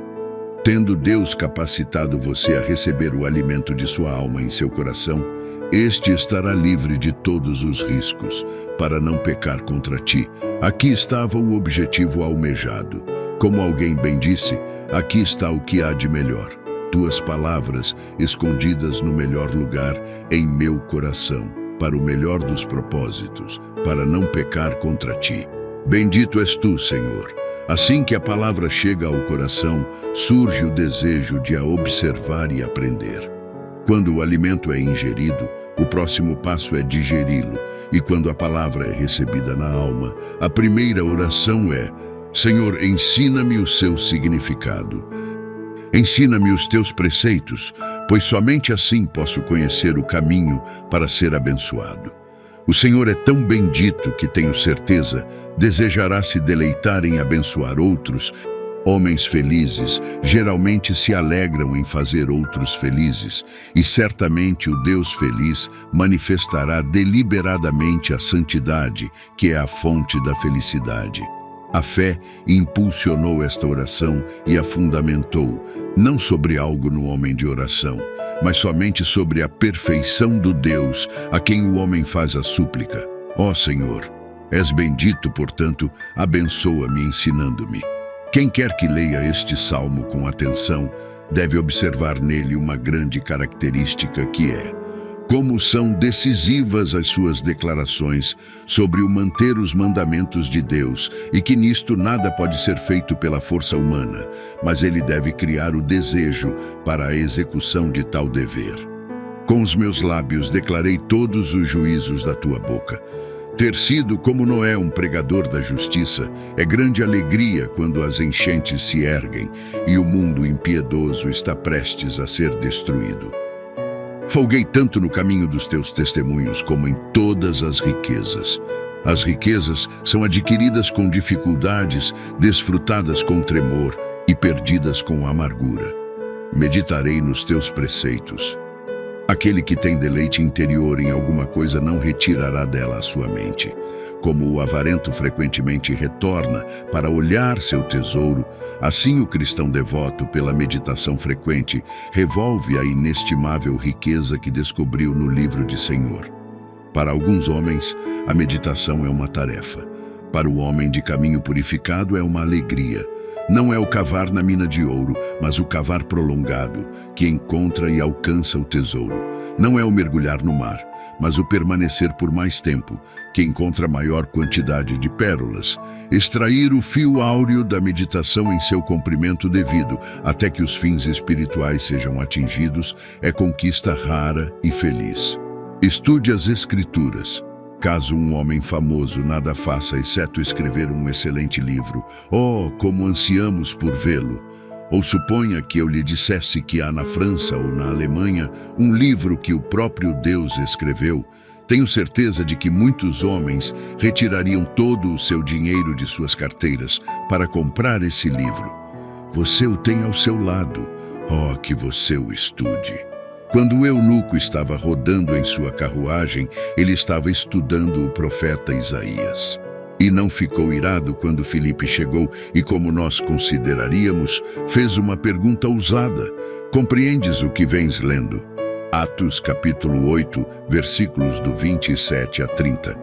Tendo Deus capacitado você a receber o alimento de sua alma em seu coração, este estará livre de todos os riscos, para não pecar contra ti. Aqui estava o objetivo almejado. Como alguém bem disse, aqui está o que há de melhor. Tuas palavras escondidas no melhor lugar em meu coração, para o melhor dos propósitos, para não pecar contra ti. Bendito és tu, Senhor. Assim que a palavra chega ao coração, surge o desejo de a observar e aprender. Quando o alimento é ingerido, o próximo passo é digeri-lo, e quando a palavra é recebida na alma, a primeira oração é: Senhor, ensina-me o seu significado. Ensina-me os teus preceitos, pois somente assim posso conhecer o caminho para ser abençoado. O Senhor é tão bendito que, tenho certeza, desejará se deleitar em abençoar outros. Homens felizes geralmente se alegram em fazer outros felizes, e certamente o Deus feliz manifestará deliberadamente a santidade, que é a fonte da felicidade. A fé impulsionou esta oração e a fundamentou, não sobre algo no homem de oração, mas somente sobre a perfeição do Deus a quem o homem faz a súplica. Ó Senhor, és bendito, portanto, abençoa-me ensinando-me. Quem quer que leia este salmo com atenção, deve observar nele uma grande característica que é: como são decisivas as suas declarações sobre o manter os mandamentos de Deus, e que nisto nada pode ser feito pela força humana, mas ele deve criar o desejo para a execução de tal dever. Com os meus lábios declarei todos os juízos da tua boca. Ter sido como Noé um pregador da justiça é grande alegria quando as enchentes se erguem e o mundo impiedoso está prestes a ser destruído. Folguei tanto no caminho dos teus testemunhos como em todas as riquezas. As riquezas são adquiridas com dificuldades, desfrutadas com tremor e perdidas com amargura. Meditarei nos teus preceitos. Aquele que tem deleite interior em alguma coisa não retirará dela a sua mente. Como o avarento frequentemente retorna para olhar seu tesouro, assim o cristão devoto, pela meditação frequente, revolve a inestimável riqueza que descobriu no livro de Senhor. Para alguns homens, a meditação é uma tarefa. Para o homem de caminho purificado é uma alegria. Não é o cavar na mina de ouro, mas o cavar prolongado, que encontra e alcança o tesouro. Não é o mergulhar no mar, mas o permanecer por mais tempo, que encontra maior quantidade de pérolas. Extrair o fio áureo da meditação em seu comprimento devido, até que os fins espirituais sejam atingidos, é conquista rara e feliz. Estude as Escrituras. Caso um homem famoso nada faça exceto escrever um excelente livro, oh, como ansiamos por vê-lo! Ou suponha que eu lhe dissesse que há na França ou na Alemanha um livro que o próprio Deus escreveu, tenho certeza de que muitos homens retirariam todo o seu dinheiro de suas carteiras para comprar esse livro. você o tem ao seu lado. Oh, que você o estude. Quando o eunuco estava rodando em sua carruagem, ele estava estudando o profeta Isaías. E não ficou irado quando Filipe chegou e, como nós consideraríamos, fez uma pergunta ousada. Compreendes o que vens lendo? Atos capítulo 8, versículos do 27 a 30.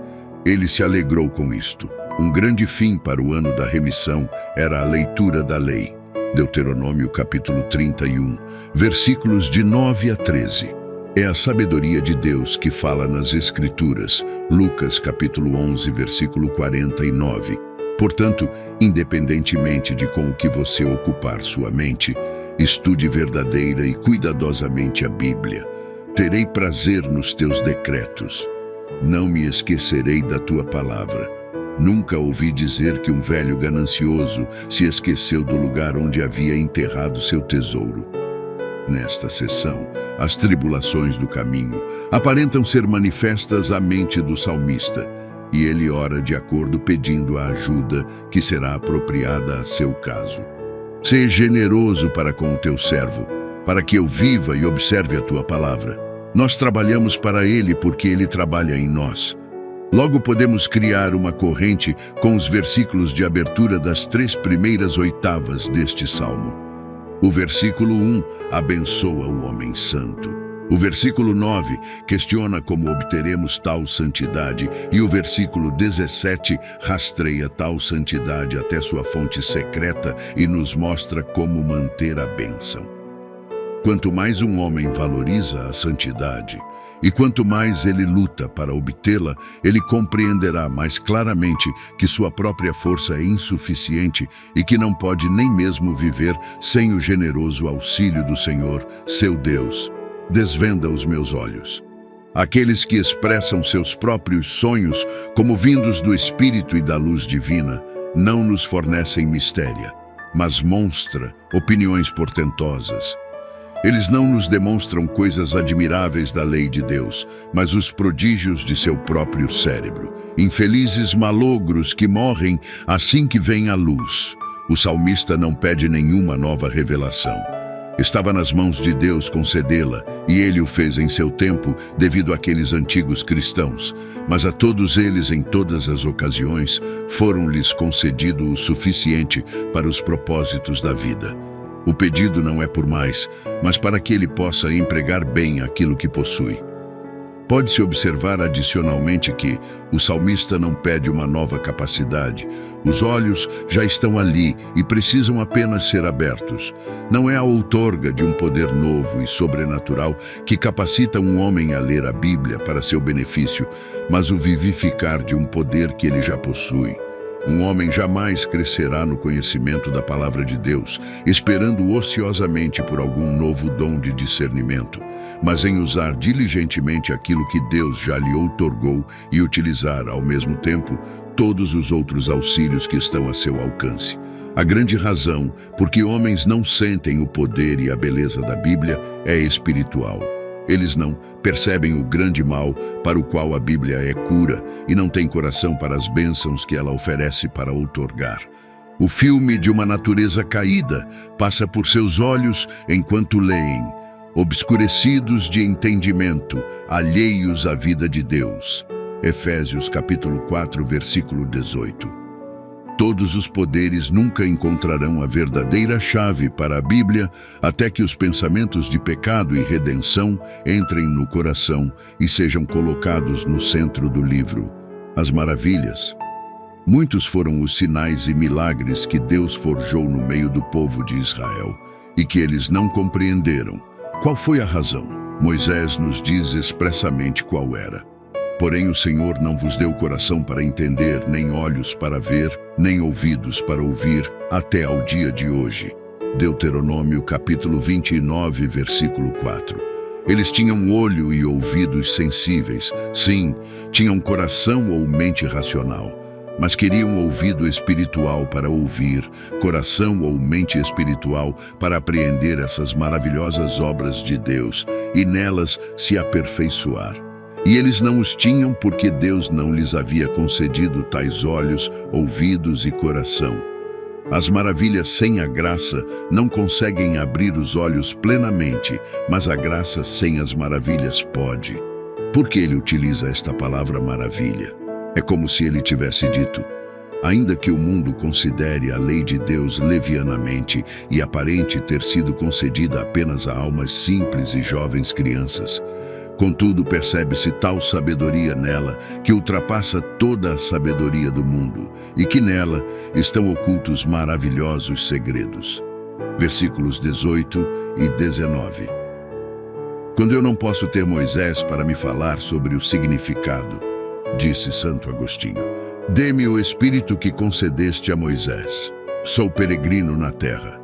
Ele se alegrou com isto. Um grande fim para o ano da remissão era a leitura da lei. Deuteronômio capítulo 31, versículos de 9 a 13. É a sabedoria de Deus que fala nas Escrituras. Lucas capítulo 11, versículo 49. Portanto, independentemente de com o que você ocupar sua mente, estude verdadeira e cuidadosamente a Bíblia. Terei prazer nos teus decretos. Não me esquecerei da tua palavra. Nunca ouvi dizer que um velho ganancioso se esqueceu do lugar onde havia enterrado seu tesouro. Nesta sessão, as tribulações do caminho aparentam ser manifestas à mente do salmista, e ele ora de acordo pedindo a ajuda que será apropriada a seu caso. Seja generoso para com o teu servo, para que eu viva e observe a tua palavra. Nós trabalhamos para ele porque ele trabalha em nós. Logo podemos criar uma corrente com os versículos de abertura das 3 primeiras oitavas deste salmo. O versículo 1 abençoa o homem santo. O versículo 9 questiona como obteremos tal santidade e o versículo 17 rastreia tal santidade até sua fonte secreta e nos mostra como manter a bênção. Quanto mais um homem valoriza a santidade, e quanto mais ele luta para obtê-la, ele compreenderá mais claramente que sua própria força é insuficiente e que não pode nem mesmo viver sem o generoso auxílio do Senhor, seu Deus. Desvenda os meus olhos. Aqueles que expressam seus próprios sonhos como vindos do Espírito e da luz divina, não nos fornecem mistério, mas mostra opiniões portentosas. Eles não nos demonstram coisas admiráveis da lei de Deus, mas os prodígios de seu próprio cérebro. Infelizes malogros que morrem assim que vem a luz. O salmista não pede nenhuma nova revelação. Estava nas mãos de Deus concedê-la, e ele o fez em seu tempo devido àqueles antigos cristãos. Mas a todos eles, em todas as ocasiões, foram-lhes concedido o suficiente para os propósitos da vida. O pedido não é por mais, mas para que ele possa empregar bem aquilo que possui. Pode-se observar adicionalmente que o salmista não pede uma nova capacidade. Os olhos já estão ali e precisam apenas ser abertos. Não é a outorga de um poder novo e sobrenatural que capacita um homem a ler a Bíblia para seu benefício, mas o vivificar de um poder que ele já possui. Um homem jamais crescerá no conhecimento da palavra de Deus, esperando ociosamente por algum novo dom de discernimento, mas em usar diligentemente aquilo que Deus já lhe outorgou e utilizar, ao mesmo tempo, todos os outros auxílios que estão a seu alcance. A grande razão por que homens não sentem o poder e a beleza da Bíblia é espiritual. Eles não percebem o grande mal para o qual a Bíblia é cura e não têm coração para as bênçãos que ela oferece para outorgar. O filme de uma natureza caída passa por seus olhos enquanto leem, obscurecidos de entendimento, alheios à vida de Deus. Efésios capítulo 4, versículo 18. Todos os poderes nunca encontrarão a verdadeira chave para a Bíblia até que os pensamentos de pecado e redenção entrem no coração e sejam colocados no centro do livro. As maravilhas. Muitos foram os sinais e milagres que Deus forjou no meio do povo de Israel e que eles não compreenderam. Qual foi a razão? Moisés nos diz expressamente qual era. Porém o Senhor não vos deu coração para entender, nem olhos para ver, nem ouvidos para ouvir, até ao dia de hoje. Deuteronômio capítulo 29, versículo 4. Eles tinham olho e ouvidos sensíveis, sim, tinham coração ou mente racional, mas queriam ouvido espiritual para ouvir, coração ou mente espiritual para apreender essas maravilhosas obras de Deus e nelas se aperfeiçoar. E eles não os tinham porque Deus não lhes havia concedido tais olhos, ouvidos e coração. As maravilhas sem a graça não conseguem abrir os olhos plenamente, mas a graça sem as maravilhas pode. Por que ele utiliza esta palavra maravilha? É como se ele tivesse dito: ainda que o mundo considere a lei de Deus levianamente e aparente ter sido concedida apenas a almas simples e jovens crianças, contudo percebe-se tal sabedoria nela que ultrapassa toda a sabedoria do mundo e que nela estão ocultos maravilhosos segredos. Versículos 18 e 19. Quando eu não posso ter Moisés para me falar sobre o significado, disse Santo Agostinho, dê-me o Espírito que concedeste a Moisés. Sou peregrino na terra.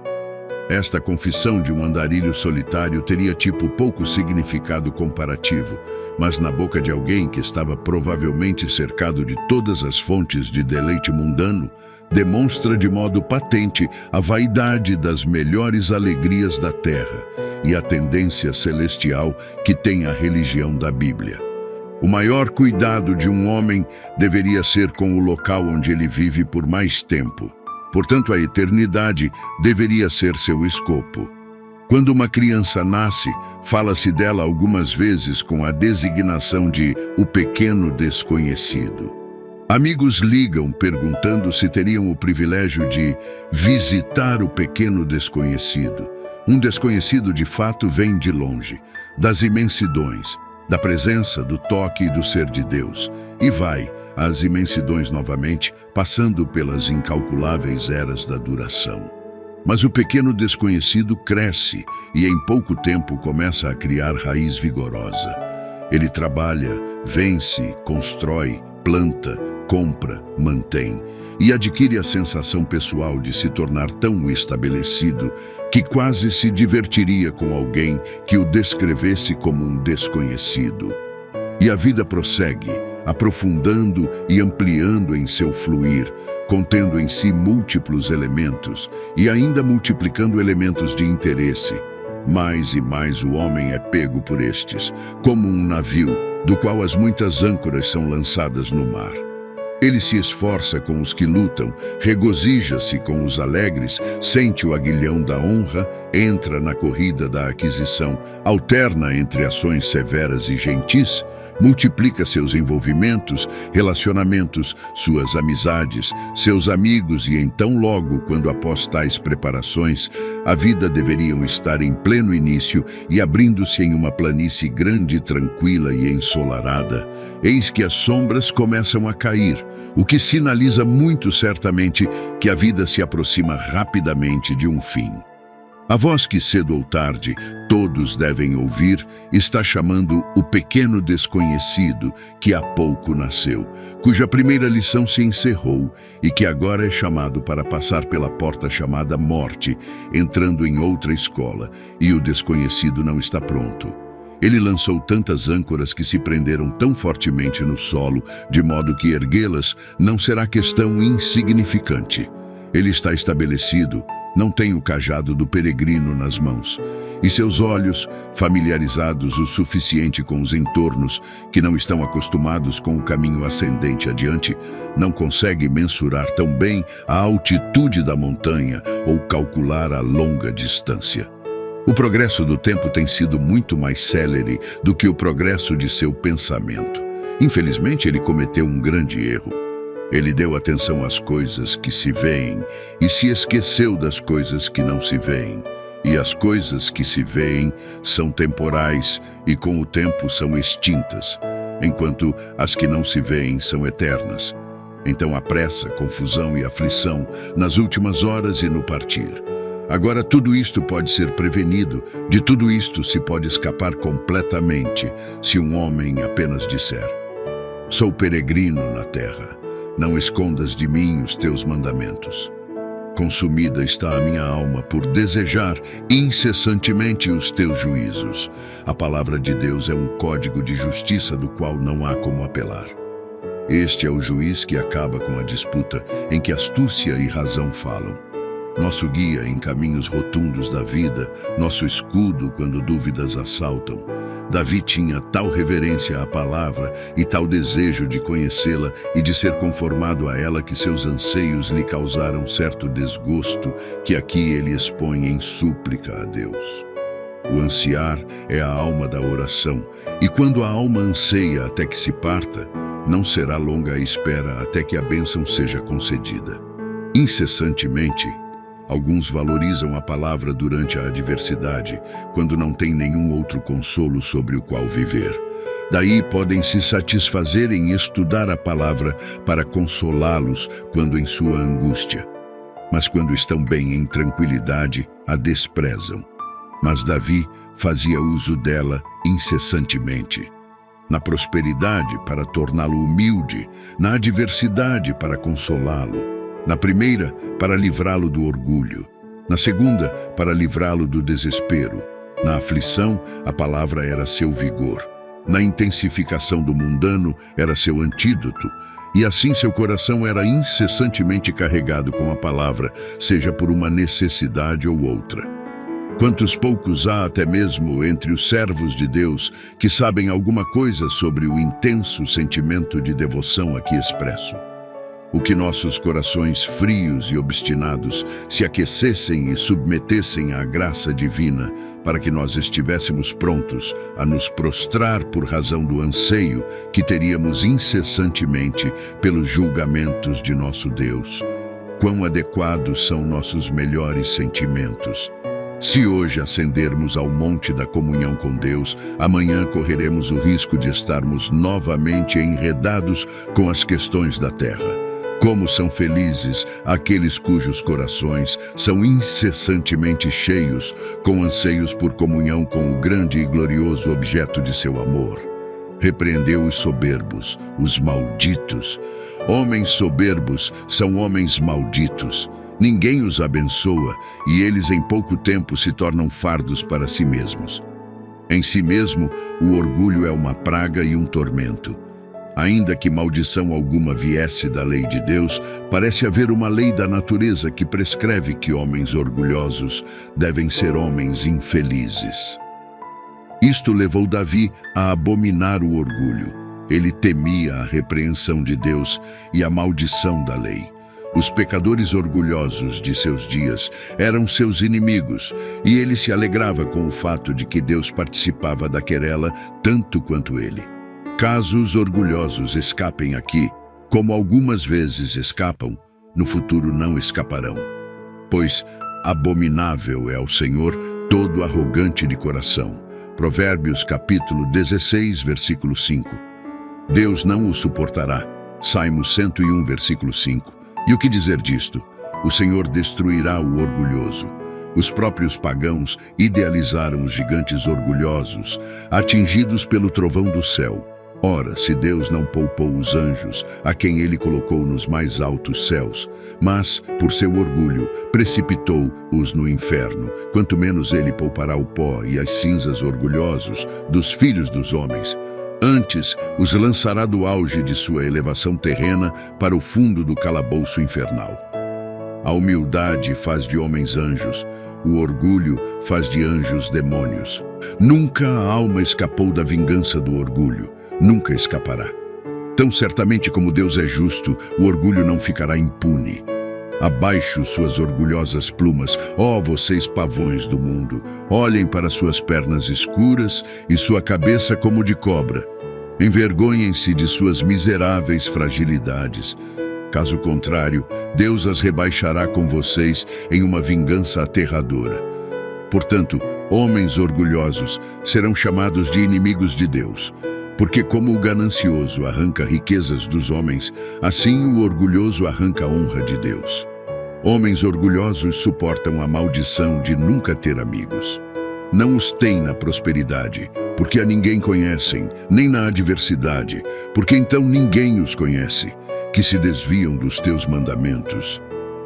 Esta confissão de um andarilho solitário teria pouco significado comparativo, mas na boca de alguém que estava provavelmente cercado de todas as fontes de deleite mundano, demonstra de modo patente a vaidade das melhores alegrias da terra e a tendência celestial que tem a religião da Bíblia. O maior cuidado de um homem deveria ser com o local onde ele vive por mais tempo. Portanto, a eternidade deveria ser seu escopo. Quando uma criança nasce, fala-se dela algumas vezes com a designação de o pequeno desconhecido. Amigos ligam perguntando se teriam o privilégio de visitar o pequeno desconhecido. Um desconhecido de fato vem de longe, das imensidões, da presença, do toque e do ser de Deus, e vai às imensidões novamente, passando pelas incalculáveis eras da duração. Mas o pequeno desconhecido cresce e em pouco tempo começa a criar raiz vigorosa. Ele trabalha, vence, constrói, planta, compra, mantém e adquire a sensação pessoal de se tornar tão estabelecido que quase se divertiria com alguém que o descrevesse como um desconhecido. E a vida prossegue, aprofundando e ampliando em seu fluir, contendo em si múltiplos elementos e ainda multiplicando elementos de interesse. Mais e mais o homem é pego por estes, como um navio, do qual as muitas âncoras são lançadas no mar. Ele se esforça com os que lutam, regozija-se com os alegres, sente o aguilhão da honra, entra na corrida da aquisição, alterna entre ações severas e gentis, multiplica seus envolvimentos, relacionamentos, suas amizades, seus amigos e então logo, quando após tais preparações, a vida deveriam estar em pleno início e abrindo-se em uma planície grande, tranquila e ensolarada, eis que as sombras começam a cair, o que sinaliza muito certamente que a vida se aproxima rapidamente de um fim. A voz que cedo ou tarde todos devem ouvir está chamando o pequeno desconhecido que há pouco nasceu, cuja primeira lição se encerrou e que agora é chamado para passar pela porta chamada morte, entrando em outra escola, e o desconhecido não está pronto. Ele lançou tantas âncoras que se prenderam tão fortemente no solo, de modo que erguê-las não será questão insignificante. Ele está estabelecido, não tem o cajado do peregrino nas mãos, e seus olhos, familiarizados o suficiente com os entornos, que não estão acostumados com o caminho ascendente adiante, não conseguem mensurar tão bem a altitude da montanha ou calcular a longa distância. O progresso do tempo tem sido muito mais célere do que o progresso de seu pensamento. Infelizmente, ele cometeu um grande erro. Ele deu atenção às coisas que se veem e se esqueceu das coisas que não se veem. E as coisas que se veem são temporais e com o tempo são extintas, enquanto as que não se veem são eternas. Então há pressa, confusão e aflição nas últimas horas e no partir. Agora tudo isto pode ser prevenido, de tudo isto se pode escapar completamente, se um homem apenas disser: sou peregrino na terra, não escondas de mim os teus mandamentos. Consumida está a minha alma por desejar incessantemente os teus juízos. A palavra de Deus é um código de justiça do qual não há como apelar. Este é o juiz que acaba com a disputa em que astúcia e razão falam. Nosso guia em caminhos rotundos da vida, nosso escudo quando dúvidas assaltam. Davi tinha tal reverência à palavra e tal desejo de conhecê-la e de ser conformado a ela que seus anseios lhe causaram certo desgosto que aqui ele expõe em súplica a Deus. O ansiar é a alma da oração, e quando a alma anseia até que se parta, não será longa a espera até que a bênção seja concedida. Incessantemente, alguns valorizam a palavra durante a adversidade, quando não tem nenhum outro consolo sobre o qual viver. Daí podem se satisfazer em estudar a palavra para consolá-los quando em sua angústia. Mas quando estão bem em tranquilidade, a desprezam. Mas Davi fazia uso dela incessantemente. Na prosperidade, para torná-lo humilde, na adversidade, para consolá-lo. Na primeira, para livrá-lo do orgulho. Na segunda, para livrá-lo do desespero. Na aflição, a palavra era seu vigor. Na intensificação do mundano, era seu antídoto. E assim seu coração era incessantemente carregado com a palavra, seja por uma necessidade ou outra. Quantos poucos há até mesmo entre os servos de Deus que sabem alguma coisa sobre o intenso sentimento de devoção aqui expresso. O que nossos corações frios e obstinados se aquecessem e submetessem à graça divina para que nós estivéssemos prontos a nos prostrar por razão do anseio que teríamos incessantemente pelos julgamentos de nosso Deus. Quão adequados são nossos melhores sentimentos! Se hoje ascendermos ao monte da comunhão com Deus, amanhã correremos o risco de estarmos novamente enredados com as questões da terra. Como são felizes aqueles cujos corações são incessantemente cheios com anseios por comunhão com o grande e glorioso objeto de seu amor. Repreendeu os soberbos, os malditos. Homens soberbos são homens malditos. Ninguém os abençoa e eles em pouco tempo se tornam fardos para si mesmos. Em si mesmo, o orgulho é uma praga e um tormento. Ainda que maldição alguma viesse da lei de Deus, parece haver uma lei da natureza que prescreve que homens orgulhosos devem ser homens infelizes. Isto levou Davi a abominar o orgulho. Ele temia a repreensão de Deus e a maldição da lei. Os pecadores orgulhosos de seus dias eram seus inimigos, e ele se alegrava com o fato de que Deus participava da querela tanto quanto ele. Caso os orgulhosos escapem aqui, como algumas vezes escapam, no futuro não escaparão. Pois abominável é ao Senhor todo arrogante de coração. Provérbios capítulo 16, versículo 5. Deus não o suportará. Salmos 101, versículo 5. E o que dizer disto? O Senhor destruirá o orgulhoso. Os próprios pagãos idealizaram os gigantes orgulhosos, atingidos pelo trovão do céu. Ora, se Deus não poupou os anjos, a quem ele colocou nos mais altos céus, mas, por seu orgulho, precipitou-os no inferno, quanto menos ele poupará o pó e as cinzas orgulhosos dos filhos dos homens. Antes, os lançará do auge de sua elevação terrena para o fundo do calabouço infernal. A humildade faz de homens anjos, o orgulho faz de anjos demônios. Nunca a alma escapou da vingança do orgulho, nunca escapará. Tão certamente como Deus é justo, o orgulho não ficará impune. Abaixo suas orgulhosas plumas, ó vocês pavões do mundo, olhem para suas pernas escuras e sua cabeça como de cobra. Envergonhem-se de suas miseráveis fragilidades. Caso contrário, Deus as rebaixará com vocês em uma vingança aterradora. Portanto, homens orgulhosos serão chamados de inimigos de Deus, porque como o ganancioso arranca riquezas dos homens, assim o orgulhoso arranca a honra de Deus. Homens orgulhosos suportam a maldição de nunca ter amigos. Não os têm na prosperidade, porque a ninguém conhecem, nem na adversidade, porque então ninguém os conhece, que se desviam dos teus mandamentos.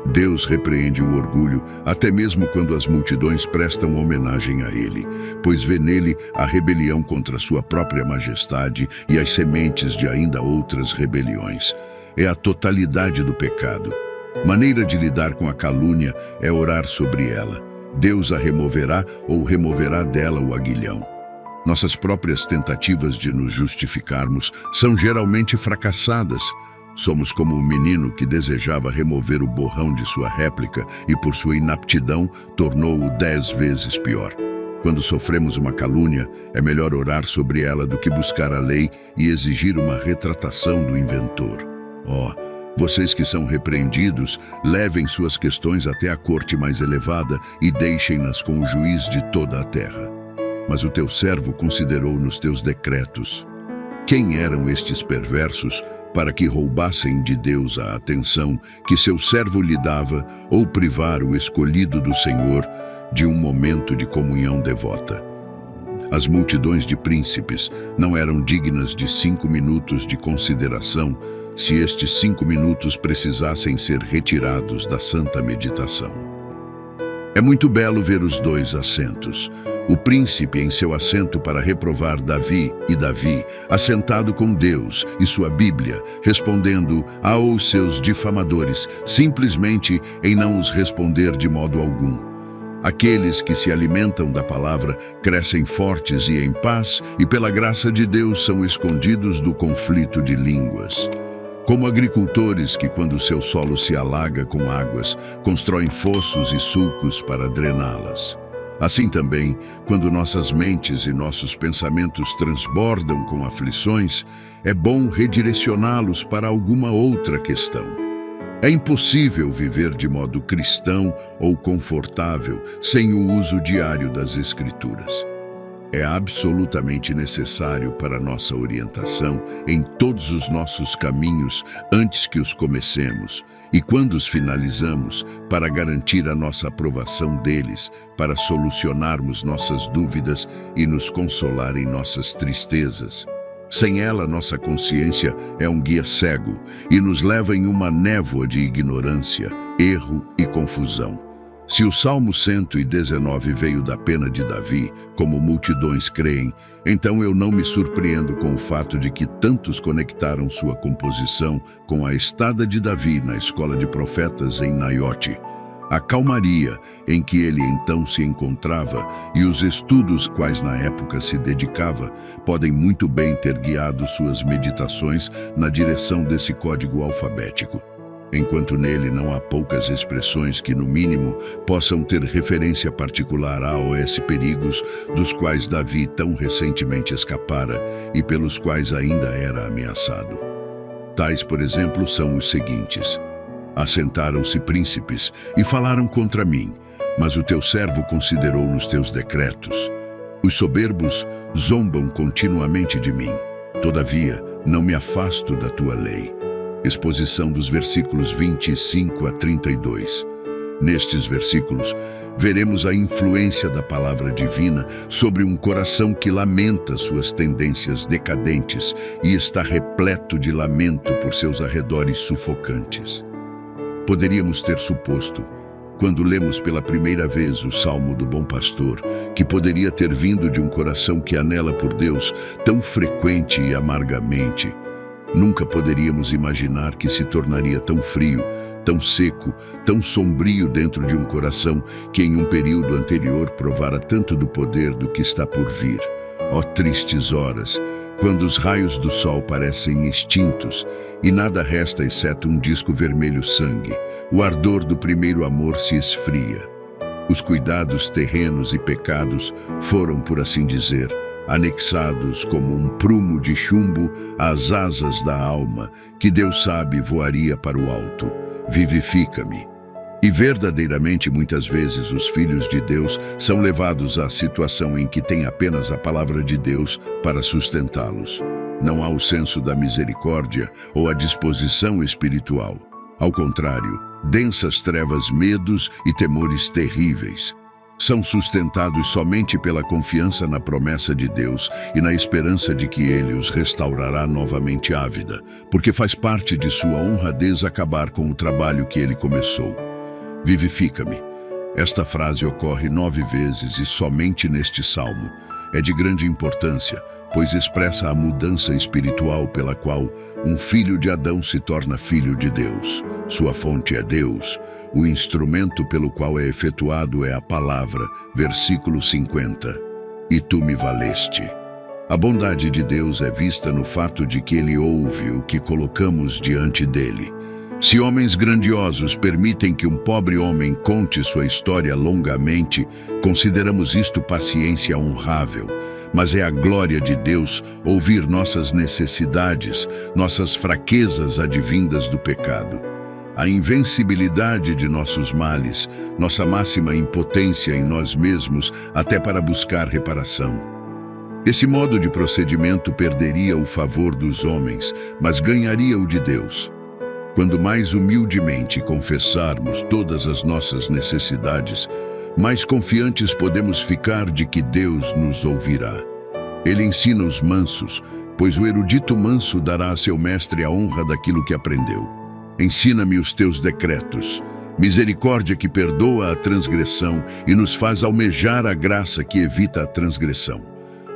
Deus repreende o orgulho, até mesmo quando as multidões prestam homenagem a ele, pois vê nele a rebelião contra sua própria majestade e as sementes de ainda outras rebeliões. É a totalidade do pecado. Maneira de lidar com a calúnia é orar sobre ela. Deus a removerá ou removerá dela o aguilhão. Nossas próprias tentativas de nos justificarmos são geralmente fracassadas. Somos como um menino que desejava remover o borrão de sua réplica e, por sua inaptidão, tornou-o 10 vezes pior. Quando sofremos uma calúnia, é melhor orar sobre ela do que buscar a lei e exigir uma retratação do inventor. Vocês que são repreendidos, levem suas questões até a corte mais elevada e deixem-nas com o juiz de toda a terra. Mas o teu servo considerou nos teus decretos. Quem eram estes perversos para que roubassem de Deus a atenção que seu servo lhe dava ou privar o escolhido do Senhor de um momento de comunhão devota? As multidões de príncipes não eram dignas de 5 minutos de consideração se estes 5 minutos precisassem ser retirados da santa meditação. É muito belo ver os 2 assentos. O príncipe em seu assento para reprovar Davi e Davi, assentado com Deus e sua Bíblia, respondendo aos seus difamadores, simplesmente em não os responder de modo algum. Aqueles que se alimentam da palavra crescem fortes e em paz, e pela graça de Deus são escondidos do conflito de línguas. Como agricultores que, quando seu solo se alaga com águas, constroem fossos e sulcos para drená-las. Assim também, quando nossas mentes e nossos pensamentos transbordam com aflições, é bom redirecioná-los para alguma outra questão. É impossível viver de modo cristão ou confortável sem o uso diário das Escrituras. É absolutamente necessário para nossa orientação em todos os nossos caminhos antes que os comecemos e quando os finalizamos, para garantir a nossa aprovação deles, para solucionarmos nossas dúvidas e nos consolar em nossas tristezas. Sem ela, nossa consciência é um guia cego e nos leva em uma névoa de ignorância, erro e confusão. Se o Salmo 119 veio da pena de Davi, como multidões creem, então eu não me surpreendo com o fato de que tantos conectaram sua composição com a estada de Davi na escola de profetas em Naiote. A calmaria em que ele então se encontrava e os estudos quais na época se dedicava podem muito bem ter guiado suas meditações na direção desse código alfabético. Enquanto nele não há poucas expressões que, no mínimo, possam ter referência particular aos perigos dos quais Davi tão recentemente escapara e pelos quais ainda era ameaçado. Tais, por exemplo, são os seguintes: assentaram-se príncipes e falaram contra mim, mas o teu servo considerou nos teus decretos. Os soberbos zombam continuamente de mim, todavia não me afasto da tua lei. Exposição dos versículos 25 a 32. Nestes versículos, veremos a influência da palavra divina sobre um coração que lamenta suas tendências decadentes e está repleto de lamento por seus arredores sufocantes. Poderíamos ter suposto, quando lemos pela primeira vez o Salmo do Bom Pastor, que poderia ter vindo de um coração que anela por Deus tão frequente e amargamente. Nunca poderíamos imaginar que se tornaria tão frio, tão seco, tão sombrio dentro de um coração que em um período anterior provara tanto do poder do que está por vir. Ó tristes horas, quando os raios do sol parecem extintos e nada resta exceto um disco vermelho sangue, o ardor do primeiro amor se esfria. Os cuidados terrenos e pecados foram, por assim dizer, anexados como um prumo de chumbo às asas da alma, que Deus sabe voaria para o alto. Vivifica-me. E verdadeiramente muitas vezes os filhos de Deus são levados à situação em que têm apenas a palavra de Deus para sustentá-los. Não há o senso da misericórdia ou a disposição espiritual. Ao contrário, densas trevas, medos e temores terríveis. São sustentados somente pela confiança na promessa de Deus e na esperança de que Ele os restaurará novamente à vida, porque faz parte de sua honradez acabar com o trabalho que Ele começou. Vivifica-me. Esta frase ocorre 9 vezes e somente neste salmo. É de grande importância, pois expressa a mudança espiritual pela qual um filho de Adão se torna filho de Deus. Sua fonte é Deus. O instrumento pelo qual é efetuado é a palavra, versículo 50. e tu me valeste. A bondade de Deus é vista no fato de que Ele ouve o que colocamos diante dele. Se homens grandiosos permitem que um pobre homem conte sua história longamente, consideramos isto paciência honrável. Mas é a glória de Deus ouvir nossas necessidades, nossas fraquezas advindas do pecado. A invencibilidade de nossos males, nossa máxima impotência em nós mesmos até para buscar reparação. Esse modo de procedimento perderia o favor dos homens, mas ganharia o de Deus. Quando mais humildemente confessarmos todas as nossas necessidades, mais confiantes podemos ficar de que Deus nos ouvirá. Ele ensina os mansos, pois o erudito manso dará a seu mestre a honra daquilo que aprendeu. Ensina-me os teus decretos, misericórdia que perdoa a transgressão e nos faz almejar a graça que evita a transgressão.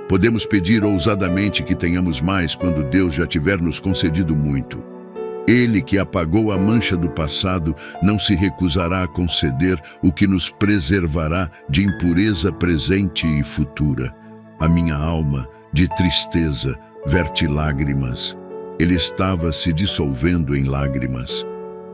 Podemos pedir ousadamente que tenhamos mais quando Deus já tiver nos concedido muito. Ele que apagou a mancha do passado não se recusará a conceder o que nos preservará de impureza presente e futura. A minha alma, de tristeza, verte lágrimas. Ele estava se dissolvendo em lágrimas.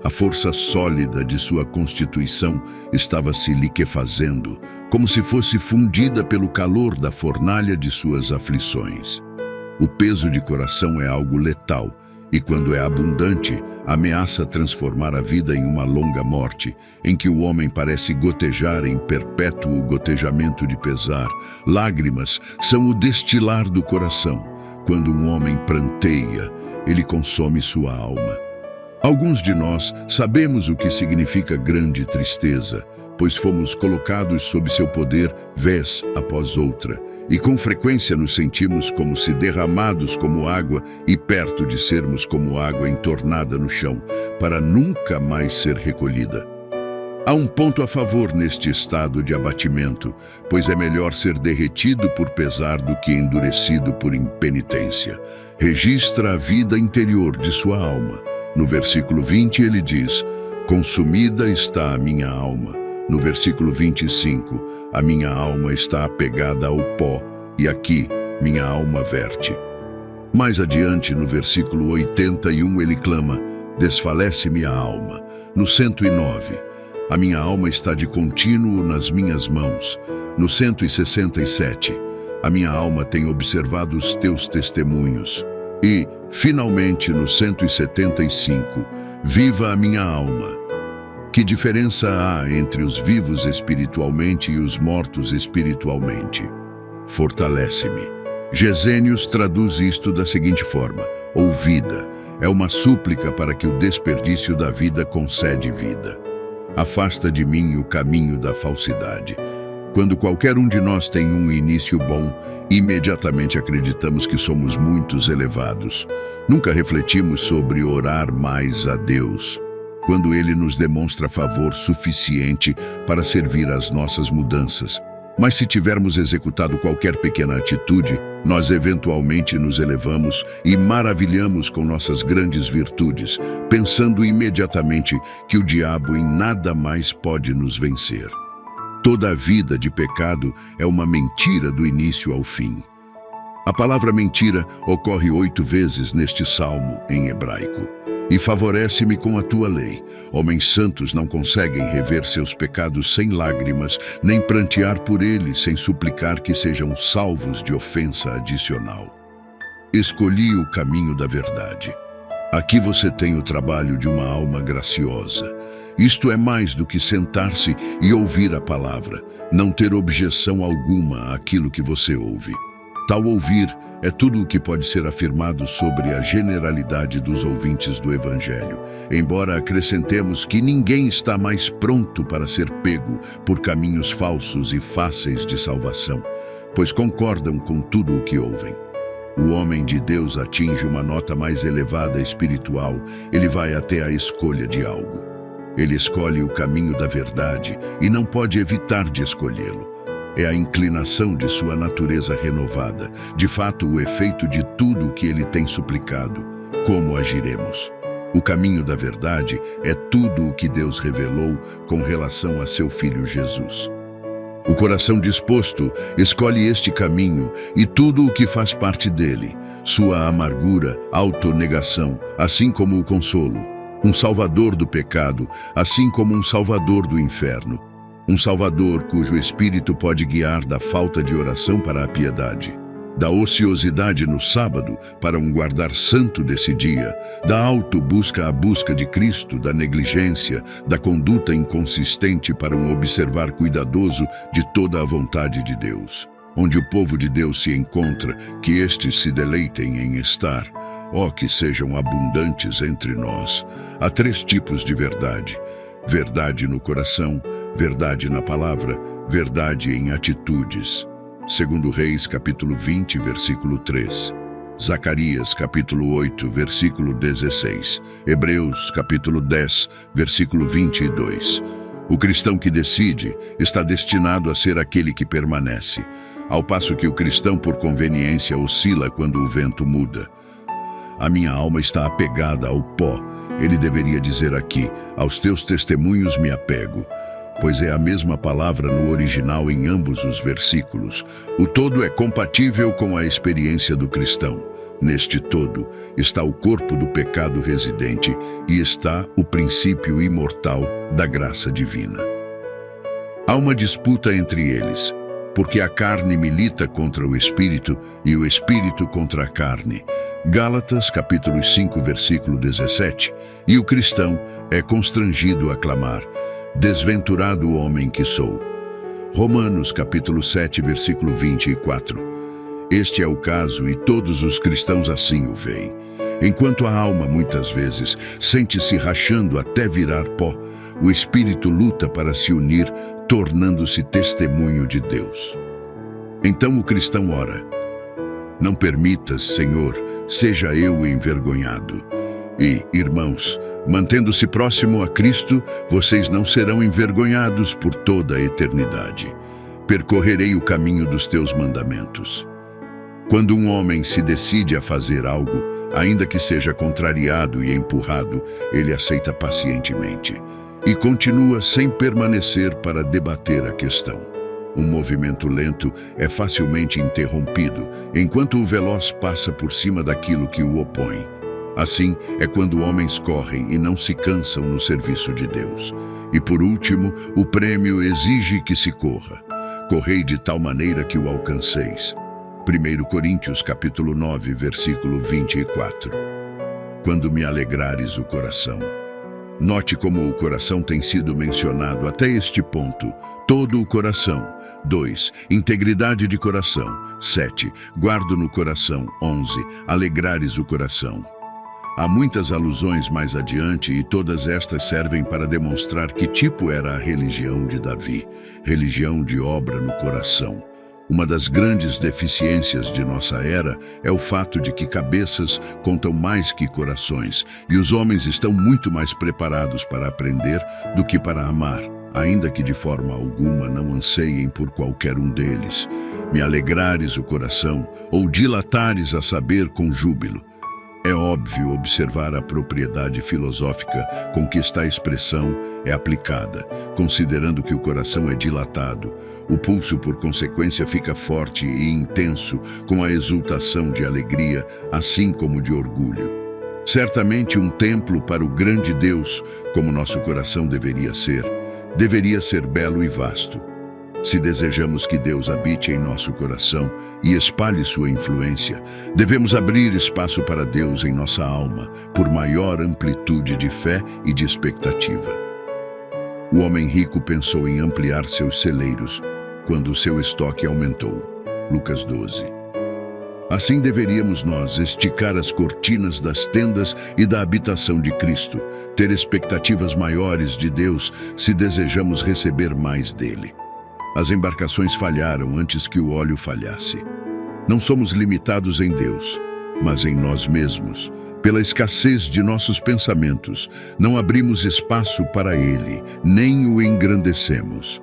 A força sólida de sua constituição estava se liquefazendo, como se fosse fundida pelo calor da fornalha de suas aflições. O peso de coração é algo letal, e quando é abundante, ameaça transformar a vida em uma longa morte, em que o homem parece gotejar em perpétuo gotejamento de pesar. Lágrimas são o destilar do coração. Quando um homem pranteia, ele consome sua alma. Alguns de nós sabemos o que significa grande tristeza, pois fomos colocados sob seu poder vez após outra, e com frequência nos sentimos como se derramados como água e perto de sermos como água entornada no chão, para nunca mais ser recolhida. Há um ponto a favor neste estado de abatimento, pois é melhor ser derretido por pesar do que endurecido por impenitência. Registra a vida interior de sua alma. No versículo 20 ele diz: consumida está a minha alma. No versículo 25, a minha alma está apegada ao pó, e aqui minha alma verte. Mais adiante, no versículo 81, ele clama: desfalece-me a alma. No 109, a minha alma está de contínuo nas minhas mãos. No 167, a minha alma tem observado os teus testemunhos. E, finalmente, no 175, viva a minha alma. Que diferença há entre os vivos espiritualmente e os mortos espiritualmente? Fortalece-me. Gesênios traduz isto da seguinte forma: ouvida. É uma súplica para que o desperdício da vida concede vida. Afasta de mim o caminho da falsidade. Quando qualquer um de nós tem um início bom, imediatamente acreditamos que somos muitos elevados. Nunca refletimos sobre orar mais a Deus, quando Ele nos demonstra favor suficiente para servir às nossas mudanças. Mas se tivermos executado qualquer pequena atitude, nós eventualmente nos elevamos e maravilhamos com nossas grandes virtudes, pensando imediatamente que o diabo em nada mais pode nos vencer. Toda a vida de pecado é uma mentira do início ao fim. A palavra mentira ocorre 8 vezes neste salmo em hebraico. E favorece-me com a tua lei. Homens santos não conseguem rever seus pecados sem lágrimas, nem prantear por eles sem suplicar que sejam salvos de ofensa adicional. Escolhi o caminho da verdade. Aqui você tem o trabalho de uma alma graciosa. Isto é mais do que sentar-se e ouvir a palavra, não ter objeção alguma àquilo que você ouve. Tal ouvir é tudo o que pode ser afirmado sobre a generalidade dos ouvintes do Evangelho, embora acrescentemos que ninguém está mais pronto para ser pego por caminhos falsos e fáceis de salvação, pois concordam com tudo o que ouvem. O homem de Deus atinge uma nota mais elevada espiritual, ele vai até a escolha de algo. Ele escolhe o caminho da verdade e não pode evitar de escolhê-lo. É a inclinação de sua natureza renovada, de fato o efeito de tudo o que ele tem suplicado. Como agiremos? O caminho da verdade é tudo o que Deus revelou com relação a seu Filho Jesus. O coração disposto escolhe este caminho e tudo o que faz parte dele, sua amargura, autonegação, assim como o consolo. Um salvador do pecado, assim como um salvador do inferno. Um salvador cujo espírito pode guiar da falta de oração para a piedade, da ociosidade no sábado para um guardar santo desse dia, da auto-busca à busca de Cristo, da negligência, da conduta inconsistente para um observar cuidadoso de toda a vontade de Deus. Onde o povo de Deus se encontra, que estes se deleitem em estar. Ó, que sejam abundantes entre nós. Há 3 tipos de verdade: verdade no coração, verdade na palavra, verdade em atitudes. 2 Reis, capítulo 20, versículo 3. Zacarias, capítulo 8, versículo 16. Hebreus, capítulo 10, versículo 22. O cristão que decide está destinado a ser aquele que permanece, ao passo que o cristão, por conveniência, oscila quando o vento muda. A minha alma está apegada ao pó. Ele deveria dizer aqui: aos teus testemunhos me apego, pois é a mesma palavra no original em ambos os versículos. O todo é compatível com a experiência do cristão. Neste todo está o corpo do pecado residente e está o princípio imortal da graça divina. Há uma disputa entre eles, porque a carne milita contra o espírito e o espírito contra a carne. Gálatas, capítulo 5, versículo 17. E o cristão é constrangido a clamar: desventurado homem que sou. Romanos, capítulo 7, versículo 24. Este é o caso e todos os cristãos assim o veem. Enquanto a alma, muitas vezes, sente-se rachando até virar pó, o espírito luta para se unir, tornando-se testemunho de Deus. Então o cristão ora: não permitas, Senhor, seja eu envergonhado. E, irmãos, mantendo-se próximo a Cristo, vocês não serão envergonhados por toda a eternidade. Percorrerei o caminho dos teus mandamentos. Quando um homem se decide a fazer algo, ainda que seja contrariado e empurrado, ele aceita pacientemente e continua sem permanecer para debater a questão. Um movimento lento é facilmente interrompido, enquanto o veloz passa por cima daquilo que o opõe. Assim é quando homens correm e não se cansam no serviço de Deus. E por último, o prêmio exige que se corra. Correi de tal maneira que o alcanceis. 1 Coríntios, capítulo 9, versículo 24. Quando me alegrares o coração. Note como o coração tem sido mencionado até este ponto. Todo o coração. 2. Integridade de coração. 7. Guardo no coração. 11. Alegrares o coração. Há muitas alusões mais adiante e todas estas servem para demonstrar que tipo era a religião de Davi. Religião de obra no coração. Uma das grandes deficiências de nossa era é o fato de que cabeças contam mais que corações, e os homens estão muito mais preparados para aprender do que para amar, ainda que de forma alguma não anseiem por qualquer um deles. Me alegrares o coração, ou dilatares a saber com júbilo. É óbvio observar a propriedade filosófica com que esta expressão é aplicada, considerando que o coração é dilatado. O pulso, por consequência, fica forte e intenso, com a exultação de alegria, assim como de orgulho. Certamente um templo para o grande Deus, como nosso coração deveria ser belo e vasto. Se desejamos que Deus habite em nosso coração e espalhe sua influência, devemos abrir espaço para Deus em nossa alma, por maior amplitude de fé e de expectativa. O homem rico pensou em ampliar seus celeiros quando o seu estoque aumentou. Lucas 12. Assim deveríamos nós esticar as cortinas das tendas e da habitação de Cristo, ter expectativas maiores de Deus se desejamos receber mais dele. As embarcações falharam antes que o óleo falhasse. Não somos limitados em Deus, mas em nós mesmos. Pela escassez de nossos pensamentos, não abrimos espaço para Ele, nem o engrandecemos.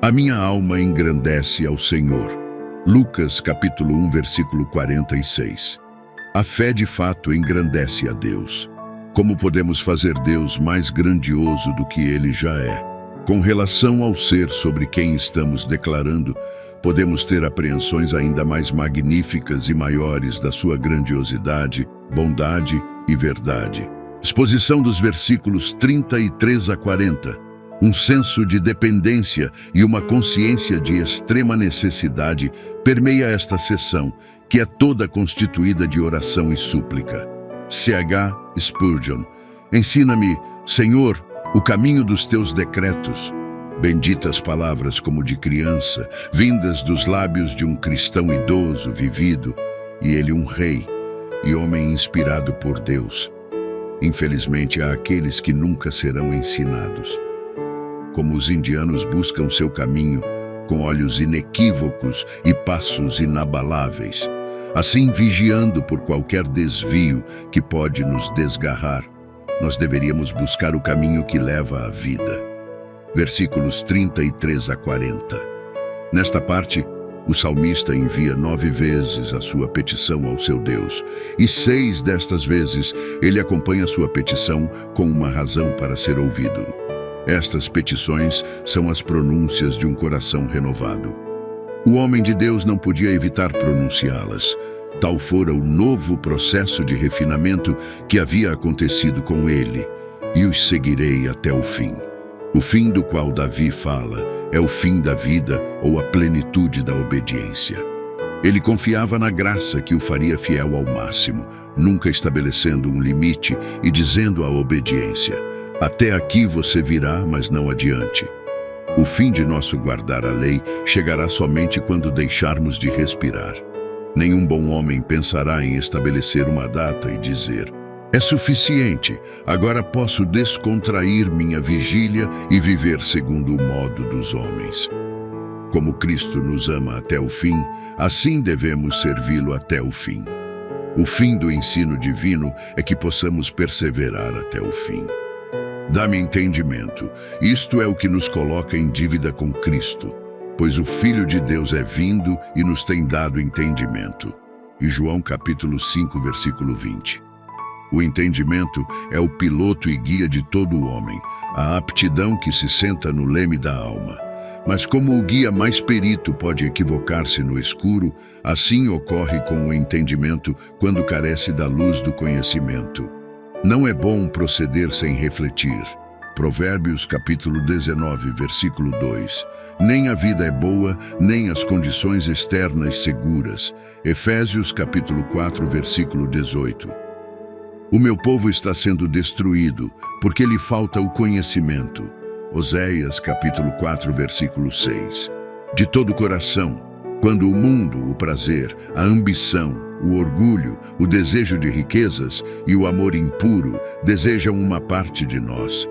A minha alma engrandece ao Senhor. Lucas, capítulo 1, versículo 46. A fé de fato engrandece a Deus. Como podemos fazer Deus mais grandioso do que Ele já é? Com relação ao ser sobre quem estamos declarando, podemos ter apreensões ainda mais magníficas e maiores da sua grandiosidade, bondade e verdade. Exposição dos versículos 33 a 40. Um senso de dependência e uma consciência de extrema necessidade permeia esta sessão, que é toda constituída de oração e súplica. C.H. Spurgeon. Ensina-me, Senhor, o caminho dos teus decretos. Benditas palavras como de criança, vindas dos lábios de um cristão idoso, vivido, e ele um rei, e homem inspirado por Deus. Infelizmente, há aqueles que nunca serão ensinados. Como os indianos buscam seu caminho, com olhos inequívocos e passos inabaláveis, assim vigiando por qualquer desvio que pode nos desgarrar, nós deveríamos buscar o caminho que leva à vida. Versículos 33 a 40. Nesta parte, o salmista envia 9 vezes a sua petição ao seu Deus, e 6 destas vezes ele acompanha sua petição com uma razão para ser ouvido. Estas petições são as pronúncias de um coração renovado. O homem de Deus não podia evitar pronunciá-las. Tal fora o novo processo de refinamento que havia acontecido com ele, e os seguirei até o fim. O fim do qual Davi fala é o fim da vida ou a plenitude da obediência. Ele confiava na graça que o faria fiel ao máximo, nunca estabelecendo um limite e dizendo à obediência: até aqui você virá, mas não adiante. O fim de nosso guardar a lei chegará somente quando deixarmos de respirar. Nenhum bom homem pensará em estabelecer uma data e dizer: é suficiente, agora posso descontrair minha vigília e viver segundo o modo dos homens. Como Cristo nos ama até o fim, assim devemos servi-lo até o fim. O fim do ensino divino é que possamos perseverar até o fim. Dá-me entendimento. Isto é o que nos coloca em dívida com Cristo, pois o Filho de Deus é vindo e nos tem dado entendimento. E João capítulo 5, versículo 20. O entendimento é o piloto e guia de todo o homem, a aptidão que se senta no leme da alma. Mas como o guia mais perito pode equivocar-se no escuro, assim ocorre com o entendimento quando carece da luz do conhecimento. Não é bom proceder sem refletir. Provérbios capítulo 19, versículo 2. Nem a vida é boa, nem as condições externas seguras. Efésios capítulo 4, versículo 18. O meu povo está sendo destruído, porque lhe falta o conhecimento. Oséias capítulo 4, versículo 6. De todo o coração, quando o mundo, o prazer, a ambição, o orgulho, o desejo de riquezas e o amor impuro desejam uma parte de nós,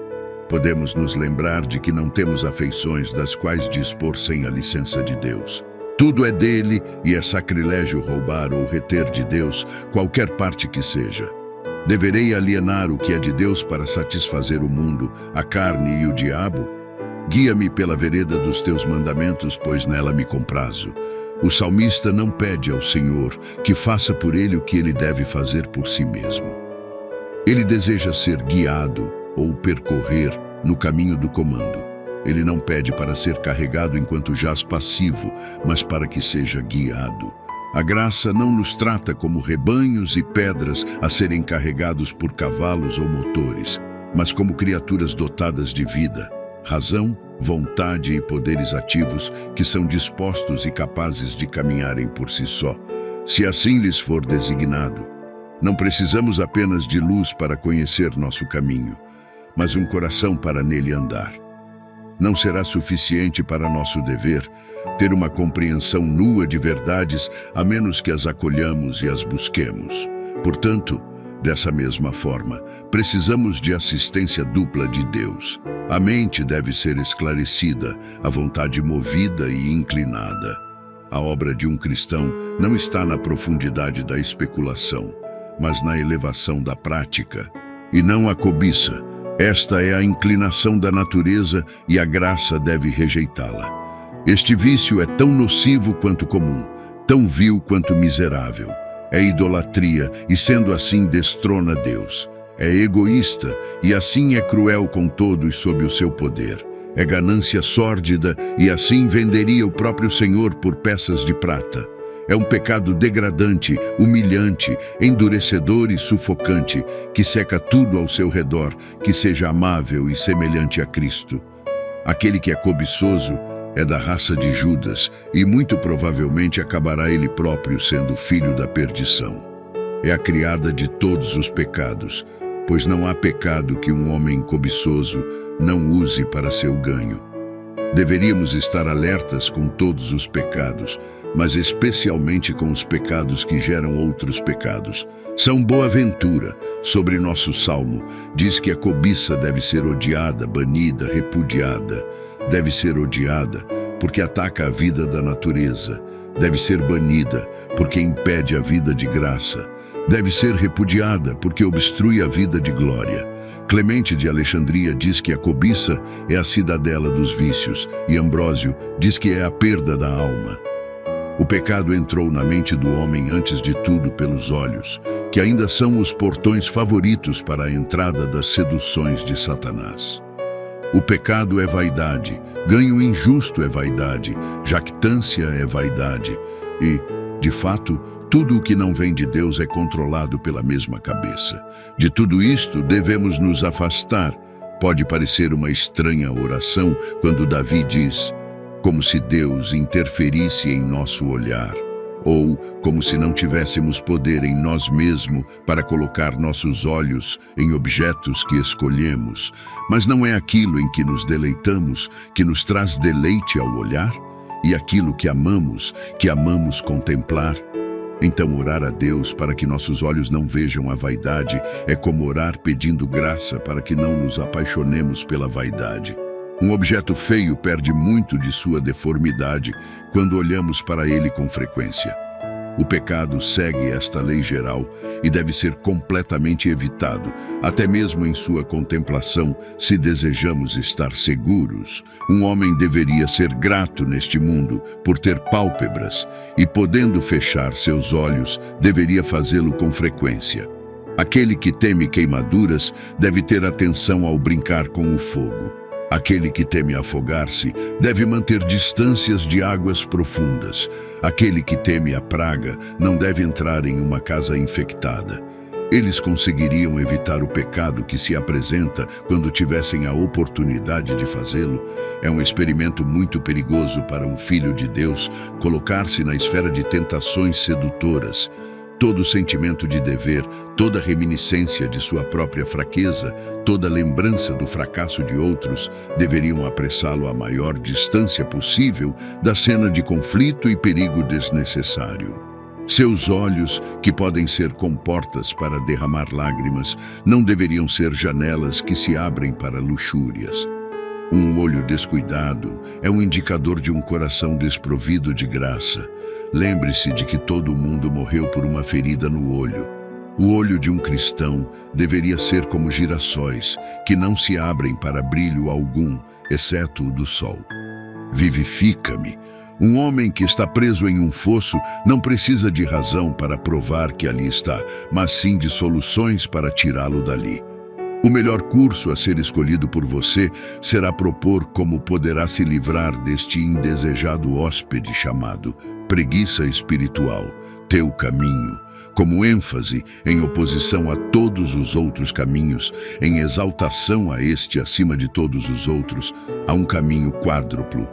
podemos nos lembrar de que não temos afeições das quais dispor sem a licença de Deus. Tudo é dele e é sacrilégio roubar ou reter de Deus qualquer parte que seja. Deverei alienar o que é de Deus para satisfazer o mundo, a carne e o diabo? Guia-me pela vereda dos teus mandamentos, pois nela me comprazo. O salmista não pede ao Senhor que faça por ele o que ele deve fazer por si mesmo. Ele deseja ser guiado ou percorrer no caminho do comando. Ele não pede para ser carregado enquanto jaz passivo, mas para que seja guiado. A graça não nos trata como rebanhos e pedras a serem carregados por cavalos ou motores, mas como criaturas dotadas de vida, razão, vontade e poderes ativos que são dispostos e capazes de caminharem por si só, se assim lhes for designado. Não precisamos apenas de luz para conhecer nosso caminho, mas um coração para nele andar. Não será suficiente para nosso dever ter uma compreensão nua de verdades, a menos que as acolhamos e as busquemos. Portanto, dessa mesma forma, precisamos de assistência dupla de Deus. A mente deve ser esclarecida, a vontade movida e inclinada. A obra de um cristão não está na profundidade da especulação, mas na elevação da prática, e não a cobiça. Esta é a inclinação da natureza e a graça deve rejeitá-la. Este vício é tão nocivo quanto comum, tão vil quanto miserável. É idolatria e, sendo assim, destrona Deus. É egoísta e, assim, é cruel com todos sob o seu poder. É ganância sórdida e assim venderia o próprio Senhor por peças de prata. É um pecado degradante, humilhante, endurecedor e sufocante, que seca tudo ao seu redor, que seja amável e semelhante a Cristo. Aquele que é cobiçoso é da raça de Judas e muito provavelmente acabará ele próprio sendo filho da perdição. É a criada de todos os pecados, pois não há pecado que um homem cobiçoso não use para seu ganho. Deveríamos estar alertas com todos os pecados, mas especialmente com os pecados que geram outros pecados. São Boaventura, sobre nosso salmo, diz que a cobiça deve ser odiada, banida, repudiada. Deve ser odiada porque ataca a vida da natureza. Deve ser banida porque impede a vida de graça. Deve ser repudiada porque obstrui a vida de glória. Clemente de Alexandria diz que a cobiça é a cidadela dos vícios e Ambrósio diz que é a perda da alma. O pecado entrou na mente do homem antes de tudo pelos olhos, que ainda são os portões favoritos para a entrada das seduções de Satanás. O pecado é vaidade, ganho injusto é vaidade, jactância é vaidade e, de fato, tudo o que não vem de Deus é controlado pela mesma cabeça. De tudo isto devemos nos afastar. Pode parecer uma estranha oração quando Davi diz, como se Deus interferisse em nosso olhar, ou como se não tivéssemos poder em nós mesmos para colocar nossos olhos em objetos que escolhemos. Mas não é aquilo em que nos deleitamos que nos traz deleite ao olhar? E aquilo que amamos contemplar? Então orar a Deus para que nossos olhos não vejam a vaidade é como orar pedindo graça para que não nos apaixonemos pela vaidade. Um objeto feio perde muito de sua deformidade quando olhamos para ele com frequência. O pecado segue esta lei geral e deve ser completamente evitado, até mesmo em sua contemplação, se desejamos estar seguros. Um homem deveria ser grato neste mundo por ter pálpebras e, podendo fechar seus olhos, deveria fazê-lo com frequência. Aquele que teme queimaduras deve ter atenção ao brincar com o fogo. Aquele que teme afogar-se deve manter distâncias de águas profundas. Aquele que teme a praga não deve entrar em uma casa infectada. Eles conseguiriam evitar o pecado que se apresenta quando tivessem a oportunidade de fazê-lo. É um experimento muito perigoso para um filho de Deus colocar-se na esfera de tentações sedutoras. Todo sentimento de dever, toda reminiscência de sua própria fraqueza, toda lembrança do fracasso de outros deveriam apressá-lo à maior distância possível da cena de conflito e perigo desnecessário. Seus olhos, que podem ser comportas para derramar lágrimas, não deveriam ser janelas que se abrem para luxúrias. Um olho descuidado é um indicador de um coração desprovido de graça. Lembre-se de que todo mundo morreu por uma ferida no olho. O olho de um cristão deveria ser como girassóis, que não se abrem para brilho algum, exceto o do sol. Vivifica-me. Um homem que está preso em um fosso não precisa de razão para provar que ali está, mas sim de soluções para tirá-lo dali. O melhor curso a ser escolhido por você será propor como poderá se livrar deste indesejado hóspede chamado preguiça espiritual, teu caminho, como ênfase em oposição a todos os outros caminhos, em exaltação a este acima de todos os outros, há um caminho quádruplo.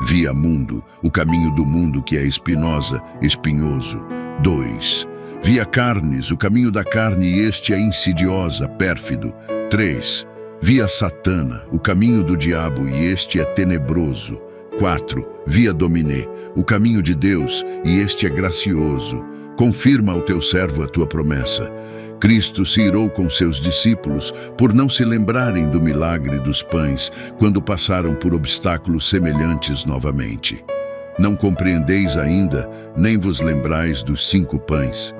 Via mundo, o caminho do mundo que é espinosa, espinhoso. 2. Via carnes, o caminho da carne e este é insidiosa, pérfido. 3. Via satana, o caminho do diabo e este é tenebroso. 4. Via dominé, o caminho de Deus e este é gracioso. Confirma ao teu servo a tua promessa. Cristo se irou com seus discípulos por não se lembrarem do milagre dos pães quando passaram por obstáculos semelhantes novamente. Não compreendeis ainda, nem vos lembrais dos 5 pães.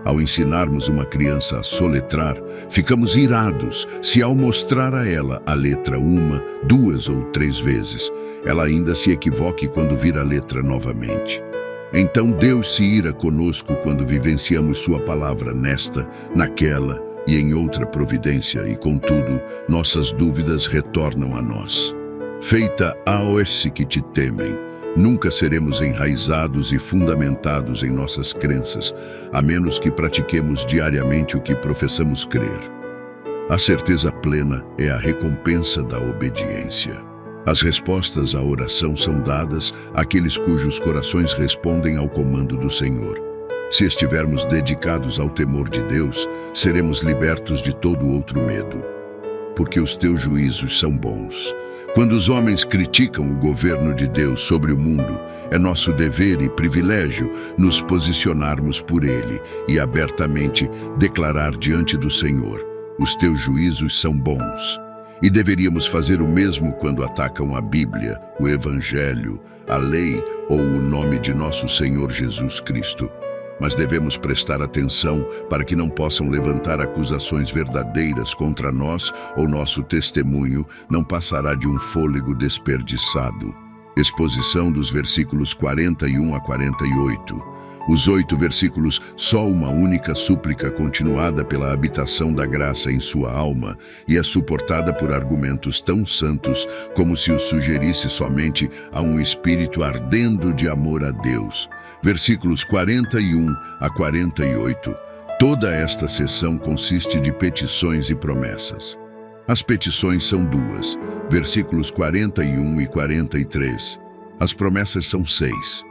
Ao ensinarmos uma criança a soletrar, ficamos irados se ao mostrar a ela a letra 1, 2 ou 3 vezes, ela ainda se equivoque quando vir a letra novamente. Então Deus se ira conosco quando vivenciamos sua palavra nesta, naquela e em outra providência e, contudo, nossas dúvidas retornam a nós. feita aos que te temem. Nunca seremos enraizados e fundamentados em nossas crenças, a menos que pratiquemos diariamente o que professamos crer. A certeza plena é a recompensa da obediência. As respostas à oração são dadas àqueles cujos corações respondem ao comando do Senhor. Se estivermos dedicados ao temor de Deus, seremos libertos de todo outro medo, porque os teus juízos são bons. Quando os homens criticam o governo de Deus sobre o mundo, é nosso dever e privilégio nos posicionarmos por ele e abertamente declarar diante do Senhor: os teus juízos são bons. E deveríamos fazer o mesmo quando atacam a Bíblia, o Evangelho, a lei ou o nome de nosso Senhor Jesus Cristo. Mas devemos prestar atenção para que não possam levantar acusações verdadeiras contra nós ou nosso testemunho não passará de um fôlego desperdiçado. Exposição dos versículos 41 a 48. Os 8 versículos, só uma única súplica continuada pela habitação da graça em sua alma e é suportada por argumentos tão santos como se os sugerisse somente a um espírito ardendo de amor a Deus. Versículos 41 a 48. Toda esta seção consiste de petições e promessas. As petições são 2, versículos 41 e 43. As promessas são 6.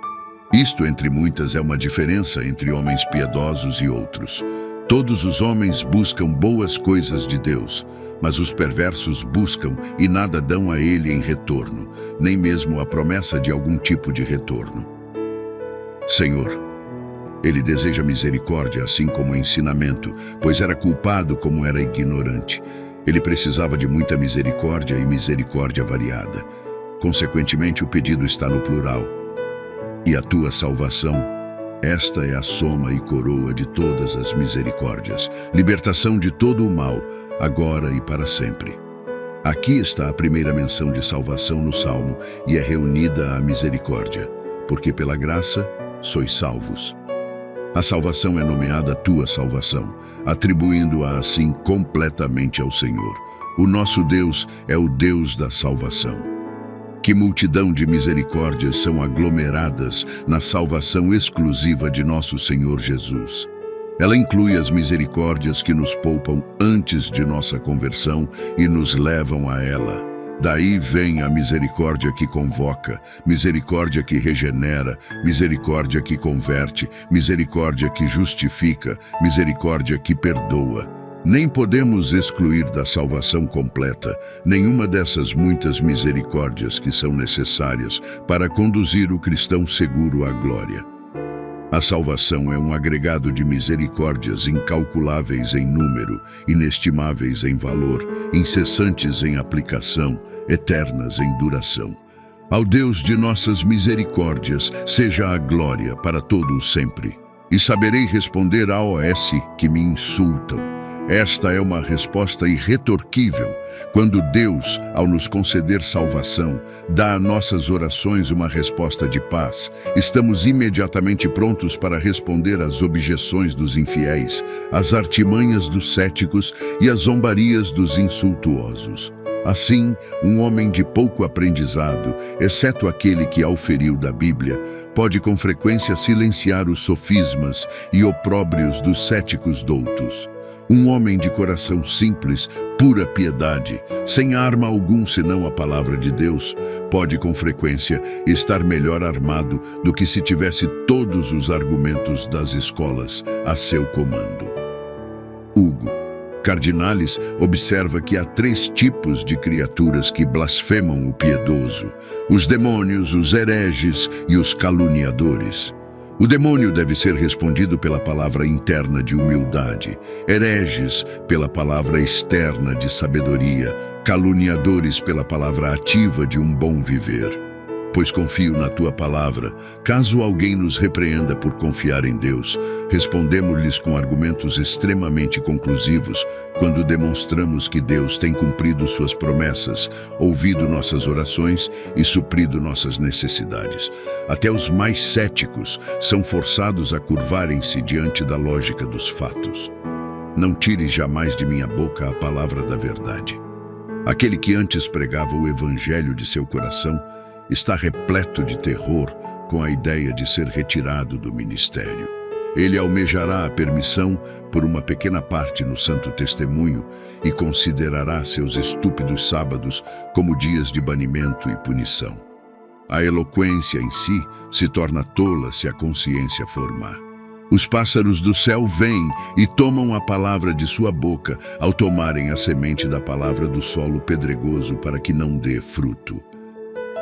Isto, entre muitas, é uma diferença entre homens piedosos e outros. Todos os homens buscam boas coisas de Deus, mas os perversos buscam e nada dão a ele em retorno, nem mesmo a promessa de algum tipo de retorno. Senhor, ele deseja misericórdia, assim como ensinamento, pois era culpado como era ignorante. Ele precisava de muita misericórdia e misericórdia variada. Consequentemente, o pedido está no plural. E a tua salvação, esta é a soma e coroa de todas as misericórdias, libertação de todo o mal, agora e para sempre. Aqui está a primeira menção de salvação no Salmo e é reunida a misericórdia, porque pela graça sois salvos. A salvação é nomeada tua salvação, atribuindo-a assim completamente ao Senhor. O nosso Deus é o Deus da salvação. Que multidão de misericórdias são aglomeradas na salvação exclusiva de nosso Senhor Jesus. Ela inclui as misericórdias que nos poupam antes de nossa conversão e nos levam a ela. Daí vem a misericórdia que convoca, misericórdia que regenera, misericórdia que converte, misericórdia que justifica, misericórdia que perdoa. Nem podemos excluir da salvação completa nenhuma dessas muitas misericórdias que são necessárias para conduzir o cristão seguro à glória. A salvação é um agregado de misericórdias incalculáveis em número, inestimáveis em valor, incessantes em aplicação, eternas em duração. Ao Deus de nossas misericórdias seja a glória para todo o sempre. E saberei responder aos que me insultam. Esta é uma resposta irretorquível, quando Deus, ao nos conceder salvação, dá a nossas orações uma resposta de paz. Estamos imediatamente prontos para responder às objeções dos infiéis, às artimanhas dos céticos e às zombarias dos insultuosos. Assim, um homem de pouco aprendizado, exceto aquele que auferiu da Bíblia, pode com frequência silenciar os sofismas e opróbrios dos céticos doutos. Um homem de coração simples, pura piedade, sem arma algum senão a palavra de Deus, pode com frequência estar melhor armado do que se tivesse todos os argumentos das escolas a seu comando. Hugo Cardinalis observa que há 3 tipos de criaturas que blasfemam o piedoso: os demônios, os hereges e os caluniadores. O demônio deve ser respondido pela palavra interna de humildade, hereges pela palavra externa de sabedoria, caluniadores pela palavra ativa de um bom viver. Pois confio na tua palavra, caso alguém nos repreenda por confiar em Deus, respondemos-lhes com argumentos extremamente conclusivos, quando demonstramos que Deus tem cumprido suas promessas, ouvido nossas orações e suprido nossas necessidades. Até os mais céticos são forçados a curvarem-se diante da lógica dos fatos. Não tires jamais de minha boca a palavra da verdade. Aquele que antes pregava o evangelho de seu coração está repleto de terror com a ideia de ser retirado do ministério. Ele almejará a permissão por uma pequena parte no Santo Testemunho e considerará seus estúpidos sábados como dias de banimento e punição. A eloquência em si se torna tola se a consciência for má. Os pássaros do céu vêm e tomam a palavra de sua boca ao tomarem a semente da palavra do solo pedregoso para que não dê fruto.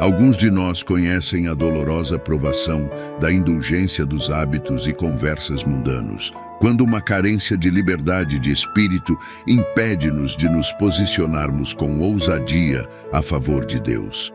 Alguns de nós conhecem a dolorosa provação da indulgência dos hábitos e conversas mundanos, quando uma carência de liberdade de espírito impede-nos de nos posicionarmos com ousadia a favor de Deus.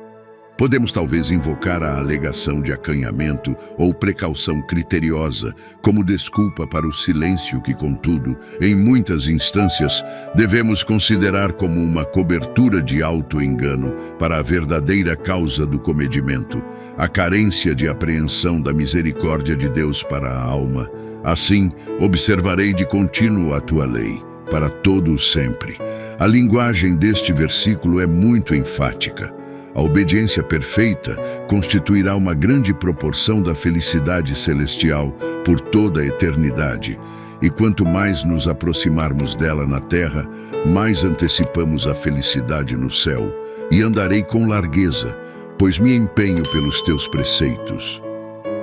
Podemos talvez invocar a alegação de acanhamento ou precaução criteriosa como desculpa para o silêncio que, contudo, em muitas instâncias, devemos considerar como uma cobertura de auto-engano para a verdadeira causa do comedimento, a carência de apreensão da misericórdia de Deus para a alma. Assim, observarei de contínuo a tua lei, para todo o sempre. A linguagem deste versículo é muito enfática. A obediência perfeita constituirá uma grande proporção da felicidade celestial por toda a eternidade. E quanto mais nos aproximarmos dela na terra, mais antecipamos a felicidade no céu. E andarei com largueza, pois me empenho pelos teus preceitos.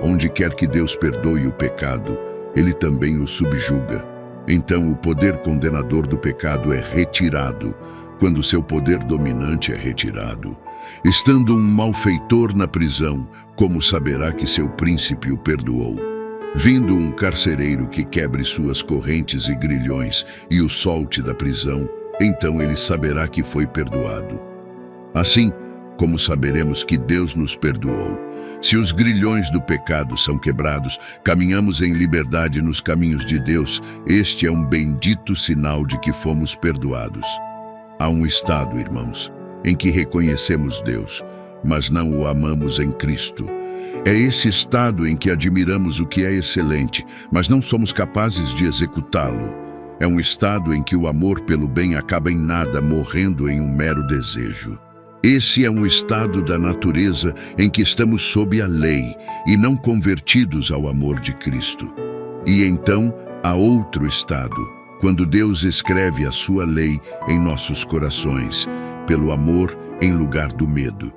Onde quer que Deus perdoe o pecado, ele também o subjuga. Então o poder condenador do pecado é retirado, quando seu poder dominante é retirado. Estando um malfeitor na prisão, como saberá que seu príncipe o perdoou? Vindo um carcereiro que quebre suas correntes e grilhões e o solte da prisão, então ele saberá que foi perdoado. Assim, como saberemos que Deus nos perdoou? Se os grilhões do pecado são quebrados, caminhamos em liberdade nos caminhos de Deus. Este é um bendito sinal de que fomos perdoados. Há um estado, irmãos, em que reconhecemos Deus, mas não o amamos em Cristo. É esse estado em que admiramos o que é excelente, mas não somos capazes de executá-lo. É um estado em que o amor pelo bem acaba em nada, morrendo em um mero desejo. Esse é um estado da natureza em que estamos sob a lei e não convertidos ao amor de Cristo. E então há outro estado, quando Deus escreve a sua lei em nossos corações, pelo amor em lugar do medo.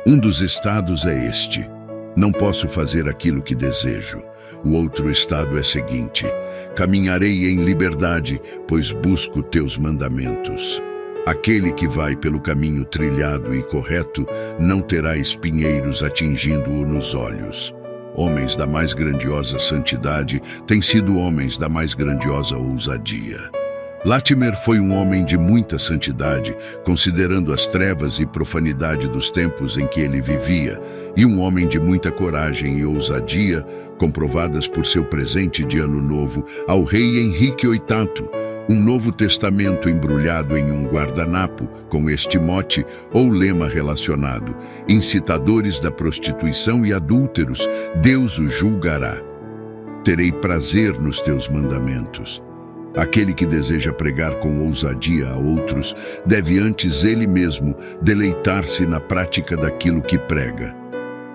Um dos estados é este: não posso fazer aquilo que desejo. O outro estado é seguinte: caminharei em liberdade, pois busco teus mandamentos. Aquele que vai pelo caminho trilhado e correto não terá espinheiros atingindo-o nos olhos. Homens da mais grandiosa santidade têm sido homens da mais grandiosa ousadia. Latimer foi um homem de muita santidade, considerando as trevas e profanidade dos tempos em que ele vivia, e um homem de muita coragem e ousadia, comprovadas por seu presente de Ano Novo ao rei Henrique VIII, um Novo Testamento embrulhado em um guardanapo com este mote ou lema relacionado: incitadores da prostituição e adúlteros, Deus os julgará. Terei prazer nos teus mandamentos. Aquele que deseja pregar com ousadia a outros deve antes ele mesmo deleitar-se na prática daquilo que prega.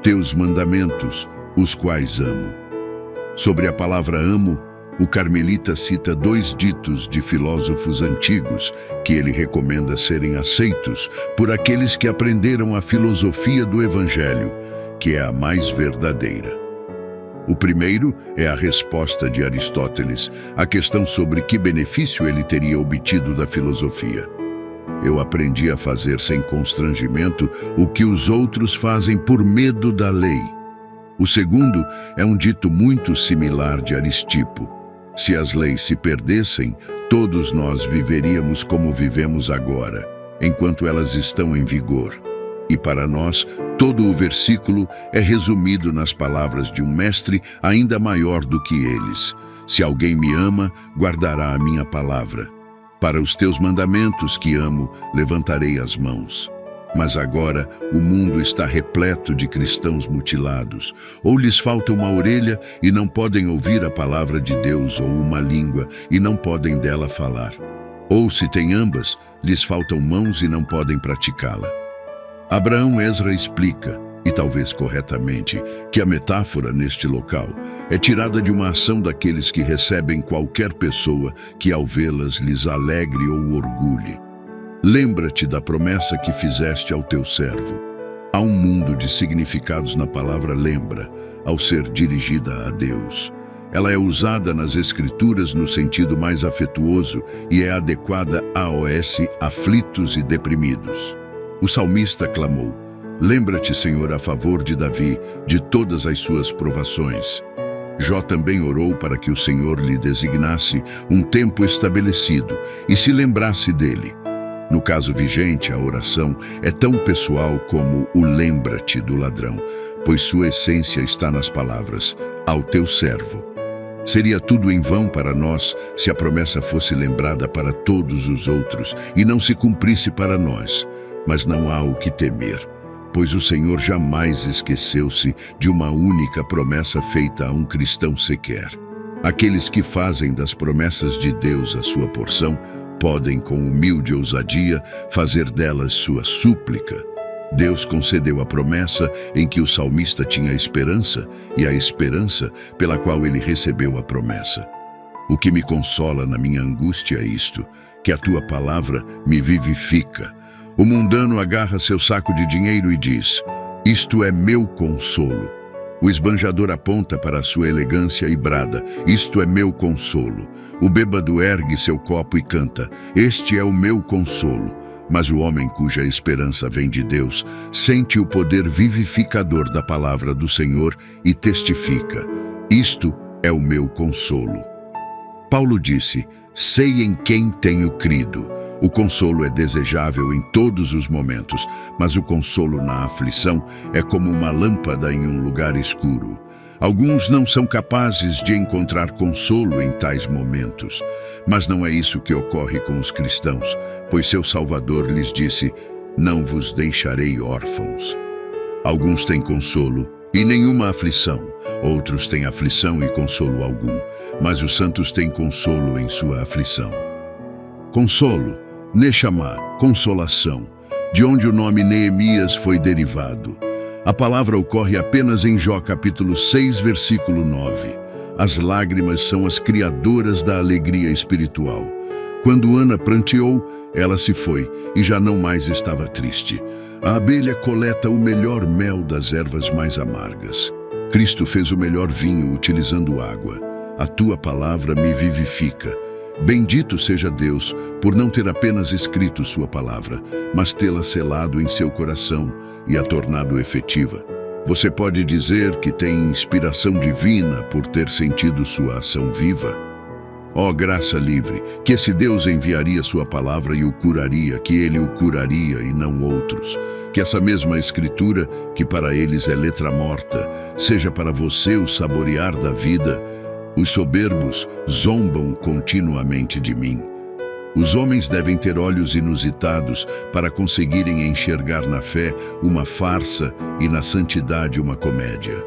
Teus mandamentos, os quais amo. Sobre a palavra amo, o carmelita cita 2 ditos de filósofos antigos que ele recomenda serem aceitos por aqueles que aprenderam a filosofia do Evangelho, que é a mais verdadeira. O primeiro é a resposta de Aristóteles à questão sobre que benefício ele teria obtido da filosofia. Eu aprendi a fazer sem constrangimento o que os outros fazem por medo da lei. O segundo é um dito muito similar de Aristipo: se as leis se perdessem, todos nós viveríamos como vivemos agora, enquanto elas estão em vigor. E para nós, todo o versículo é resumido nas palavras de um mestre ainda maior do que eles: se alguém me ama, guardará a minha palavra. Para os teus mandamentos que amo, levantarei as mãos. Mas agora o mundo está repleto de cristãos mutilados, ou lhes falta uma orelha e não podem ouvir a palavra de Deus, ou uma língua e não podem dela falar. Ou, se têm ambas, lhes faltam mãos e não podem praticá-la. Abraão Ezra explica, e talvez corretamente, que a metáfora neste local é tirada de uma ação daqueles que recebem qualquer pessoa que ao vê-las lhes alegre ou orgulhe. Lembra-te da promessa que fizeste ao teu servo. Há um mundo de significados na palavra lembra, ao ser dirigida a Deus. Ela é usada nas Escrituras no sentido mais afetuoso e é adequada a aflitos e deprimidos. O salmista clamou: lembra-te, Senhor, a favor de Davi, de todas as suas provações. Jó também orou para que o Senhor lhe designasse um tempo estabelecido e se lembrasse dele. No caso vigente, a oração é tão pessoal como o lembra-te do ladrão, pois sua essência está nas palavras, ao teu servo. Seria tudo em vão para nós se a promessa fosse lembrada para todos os outros e não se cumprisse para nós. Mas não há o que temer, pois o Senhor jamais esqueceu-se de uma única promessa feita a um cristão sequer. Aqueles que fazem das promessas de Deus a sua porção podem, com humilde ousadia, fazer delas sua súplica. Deus concedeu a promessa em que o salmista tinha esperança e a esperança pela qual ele recebeu a promessa. O que me consola na minha angústia é isto, que a tua palavra me vivifica. O mundano agarra seu saco de dinheiro e diz: isto é meu consolo. O esbanjador aponta para a sua elegância e brada: isto é meu consolo. O bêbado ergue seu copo e canta: este é o meu consolo. Mas o homem cuja esperança vem de Deus sente o poder vivificador da palavra do Senhor e testifica: isto é o meu consolo. Paulo disse: sei em quem tenho crido. O consolo é desejável em todos os momentos, mas o consolo na aflição é como uma lâmpada em um lugar escuro. Alguns não são capazes de encontrar consolo em tais momentos, mas não é isso que ocorre com os cristãos, pois seu Salvador lhes disse: não vos deixarei órfãos. Alguns têm consolo e nenhuma aflição, outros têm aflição e consolo algum, mas os santos têm consolo em sua aflição. Consolo, Neshama, consolação, de onde o nome Neemias foi derivado. A palavra ocorre apenas em Jó capítulo 6, versículo 9. As lágrimas são as criadoras da alegria espiritual. Quando Ana pranteou, ela se foi e já não mais estava triste. A abelha coleta o melhor mel das ervas mais amargas. Cristo fez o melhor vinho utilizando água. A tua palavra me vivifica. Bendito seja Deus por não ter apenas escrito sua palavra, mas tê-la selado em seu coração e a tornado efetiva. Você pode dizer que tem inspiração divina por ter sentido sua ação viva? Ó graça livre, que esse Deus enviaria sua palavra e o curaria, que ele o curaria e não outros. Que essa mesma escritura, que para eles é letra morta, seja para você o saborear da vida. Os soberbos zombam continuamente de mim. Os homens devem ter olhos inusitados para conseguirem enxergar na fé uma farsa e na santidade uma comédia.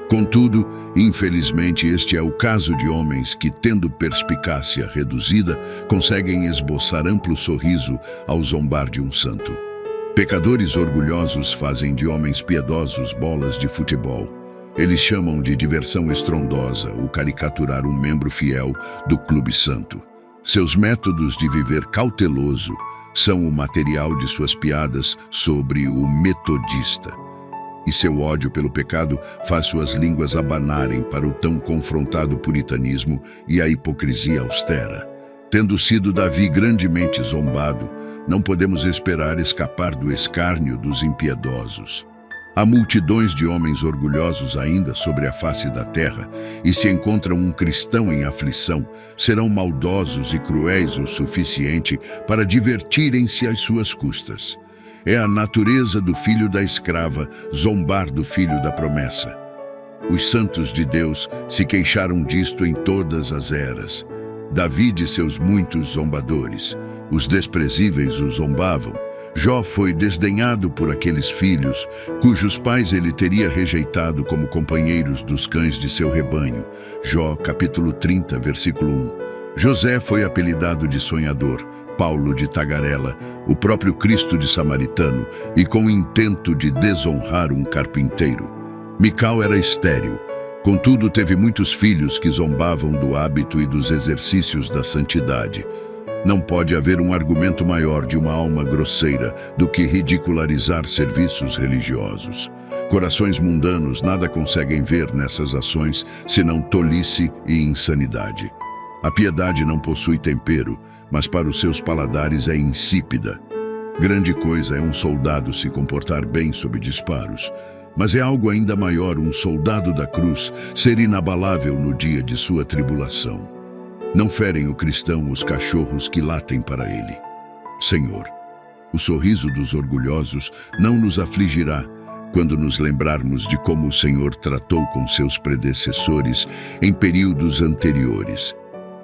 Contudo, infelizmente, este é o caso de homens que, tendo perspicácia reduzida, conseguem esboçar amplo sorriso ao zombar de um santo. Pecadores orgulhosos fazem de homens piedosos bolas de futebol. Eles chamam de diversão estrondosa o caricaturar um membro fiel do Clube Santo. Seus métodos de viver cauteloso são o material de suas piadas sobre o metodista. E seu ódio pelo pecado faz suas línguas abanarem para o tão confrontado puritanismo e a hipocrisia austera. Tendo sido Davi grandemente zombado, não podemos esperar escapar do escárnio dos impiedosos. Há multidões de homens orgulhosos ainda sobre a face da terra, e se encontram um cristão em aflição, serão maldosos e cruéis o suficiente para divertirem-se às suas custas. É a natureza do filho da escrava zombar do filho da promessa. Os santos de Deus se queixaram disto em todas as eras. Davi de seus muitos zombadores. Os desprezíveis o zombavam. Jó foi desdenhado por aqueles filhos, cujos pais ele teria rejeitado como companheiros dos cães de seu rebanho. Jó, capítulo 30, versículo 1. José foi apelidado de sonhador, Paulo de Tagarela, o próprio Cristo de Samaritano, e com o intento de desonrar um carpinteiro. Mical era estéril, contudo teve muitos filhos que zombavam do hábito e dos exercícios da santidade. Não pode haver um argumento maior de uma alma grosseira do que ridicularizar serviços religiosos. Corações mundanos nada conseguem ver nessas ações senão tolice e insanidade. A piedade não possui tempero, mas para os seus paladares é insípida. Grande coisa é um soldado se comportar bem sob disparos, mas é algo ainda maior um soldado da cruz ser inabalável no dia de sua tribulação. Não ferem o cristão os cachorros que latem para ele. Senhor, o sorriso dos orgulhosos não nos afligirá quando nos lembrarmos de como o Senhor tratou com seus predecessores em períodos anteriores.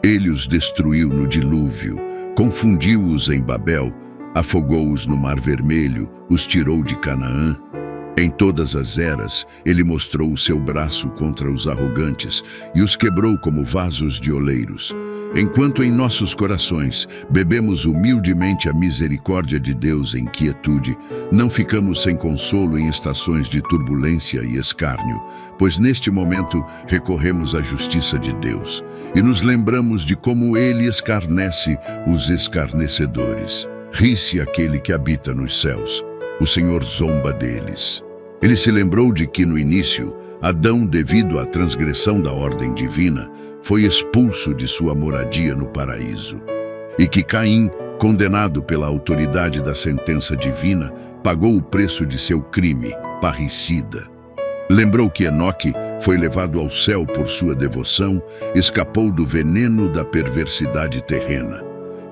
Ele os destruiu no dilúvio, confundiu-os em Babel, afogou-os no Mar Vermelho, os tirou de Canaã. Em todas as eras, ele mostrou o seu braço contra os arrogantes e os quebrou como vasos de oleiros. Enquanto em nossos corações bebemos humildemente a misericórdia de Deus em quietude, não ficamos sem consolo em estações de turbulência e escárnio, pois neste momento recorremos à justiça de Deus e nos lembramos de como Ele escarnece os escarnecedores. Ri-se aquele que habita nos céus. O Senhor zomba deles. Ele se lembrou de que no início, Adão, devido à transgressão da ordem divina, foi expulso de sua moradia no paraíso, e que Caim, condenado pela autoridade da sentença divina, pagou o preço de seu crime, parricida. Lembrou que Enoque foi levado ao céu por sua devoção, escapou do veneno da perversidade terrena,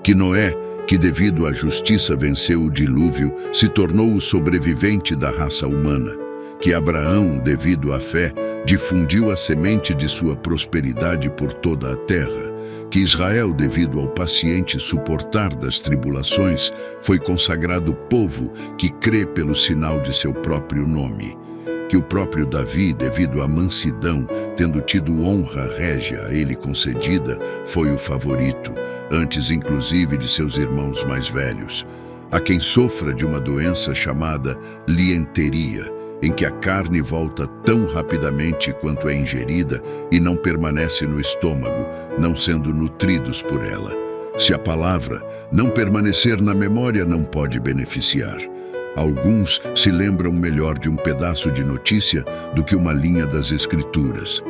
que Noé, que devido à justiça venceu o dilúvio, se tornou o sobrevivente da raça humana, que Abraão, devido à fé, difundiu a semente de sua prosperidade por toda a terra, que Israel, devido ao paciente suportar das tribulações, foi consagrado povo que crê pelo sinal de seu próprio nome, que o próprio Davi, devido à mansidão, tendo tido honra régia a ele concedida, foi o favorito, antes inclusive de seus irmãos mais velhos, a quem sofra de uma doença chamada lienteria, em que a carne volta tão rapidamente quanto é ingerida e não permanece no estômago, não sendo nutridos por ela. Se a palavra não permanecer na memória, não pode beneficiar. Alguns se lembram melhor de um pedaço de notícia do que uma linha das Escrituras.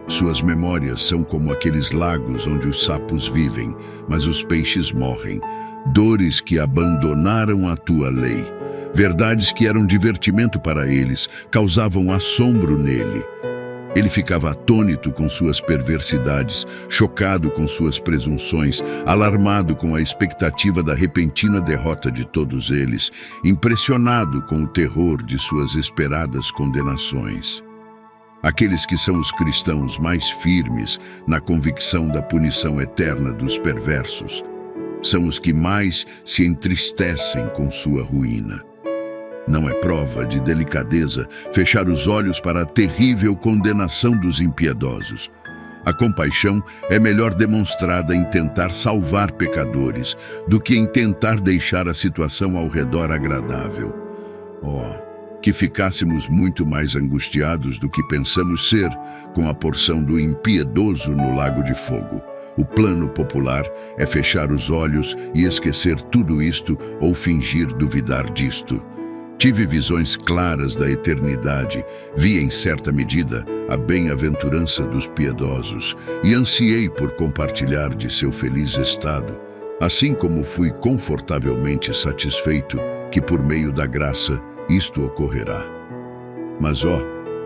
Suas memórias são como aqueles lagos onde os sapos vivem, mas os peixes morrem. Dores que abandonaram a tua lei. Verdades que eram divertimento para eles, causavam assombro nele. Ele ficava atônito com suas perversidades, chocado com suas presunções, alarmado com a expectativa da repentina derrota de todos eles, impressionado com o terror de suas esperadas condenações. Aqueles que são os cristãos mais firmes na convicção da punição eterna dos perversos, são os que mais se entristecem com sua ruína. Não é prova de delicadeza fechar os olhos para a terrível condenação dos impiedosos. A compaixão é melhor demonstrada em tentar salvar pecadores do que em tentar deixar a situação ao redor agradável. Oh, que ficássemos muito mais angustiados do que pensamos ser com a porção do impiedoso no lago de fogo. O plano popular é fechar os olhos e esquecer tudo isto ou fingir duvidar disto. Tive visões claras da eternidade, vi em certa medida a bem-aventurança dos piedosos e ansiei por compartilhar de seu feliz estado, assim como fui confortavelmente satisfeito que por meio da graça isto ocorrerá. Mas ó,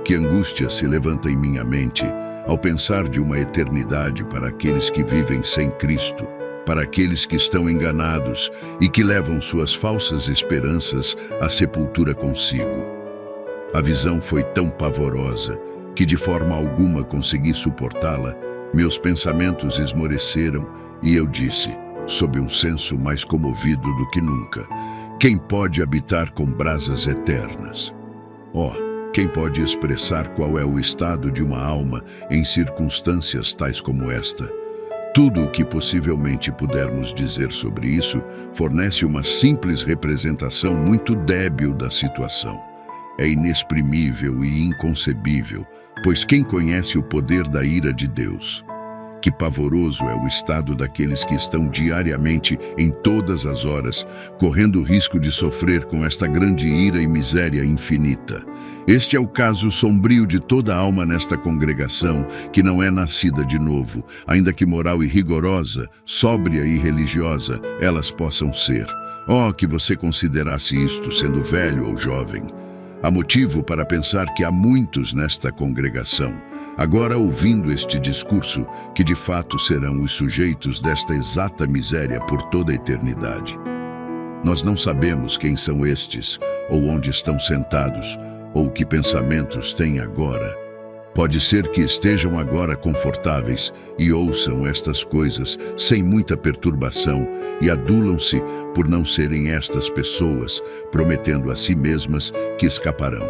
que angústia se levanta em minha mente ao pensar de uma eternidade para aqueles que vivem sem Cristo, para aqueles que estão enganados e que levam suas falsas esperanças à sepultura consigo. A visão foi tão pavorosa que de forma alguma consegui suportá-la, meus pensamentos esmoreceram e eu disse, sob um senso mais comovido do que nunca, quem pode habitar com brasas eternas? Quem pode expressar qual é o estado de uma alma em circunstâncias tais como esta? Tudo o que possivelmente pudermos dizer sobre isso fornece uma simples representação muito débil da situação. É inexprimível e inconcebível, pois quem conhece o poder da ira de Deus? Que pavoroso é o estado daqueles que estão diariamente, em todas as horas, correndo o risco de sofrer com esta grande ira e miséria infinita. Este é o caso sombrio de toda a alma nesta congregação, que não é nascida de novo, ainda que moral e rigorosa, sóbria e religiosa, elas possam ser. Oh, que você considerasse isto sendo velho ou jovem. Há motivo para pensar que há muitos nesta congregação, agora ouvindo este discurso, que de fato serão os sujeitos desta exata miséria por toda a eternidade. Nós não sabemos quem são estes, ou onde estão sentados, ou que pensamentos têm agora. Pode ser que estejam agora confortáveis e ouçam estas coisas sem muita perturbação e adulam-se por não serem estas pessoas, prometendo a si mesmas que escaparão.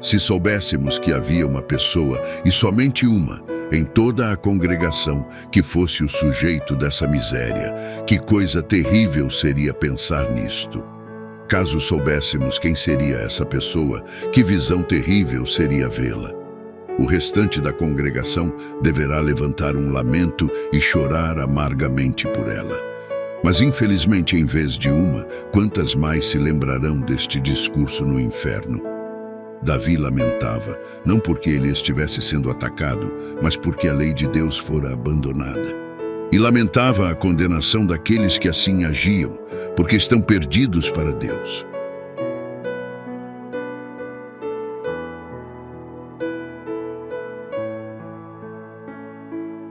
Se soubéssemos que havia uma pessoa, e somente uma, em toda a congregação, que fosse o sujeito dessa miséria, que coisa terrível seria pensar nisto. Caso soubéssemos quem seria essa pessoa, que visão terrível seria vê-la. O restante da congregação deverá levantar um lamento e chorar amargamente por ela. Mas infelizmente, em vez de uma, quantas mais se lembrarão deste discurso no inferno? Davi lamentava, não porque ele estivesse sendo atacado, mas porque a lei de Deus fora abandonada. E lamentava a condenação daqueles que assim agiam, porque estão perdidos para Deus.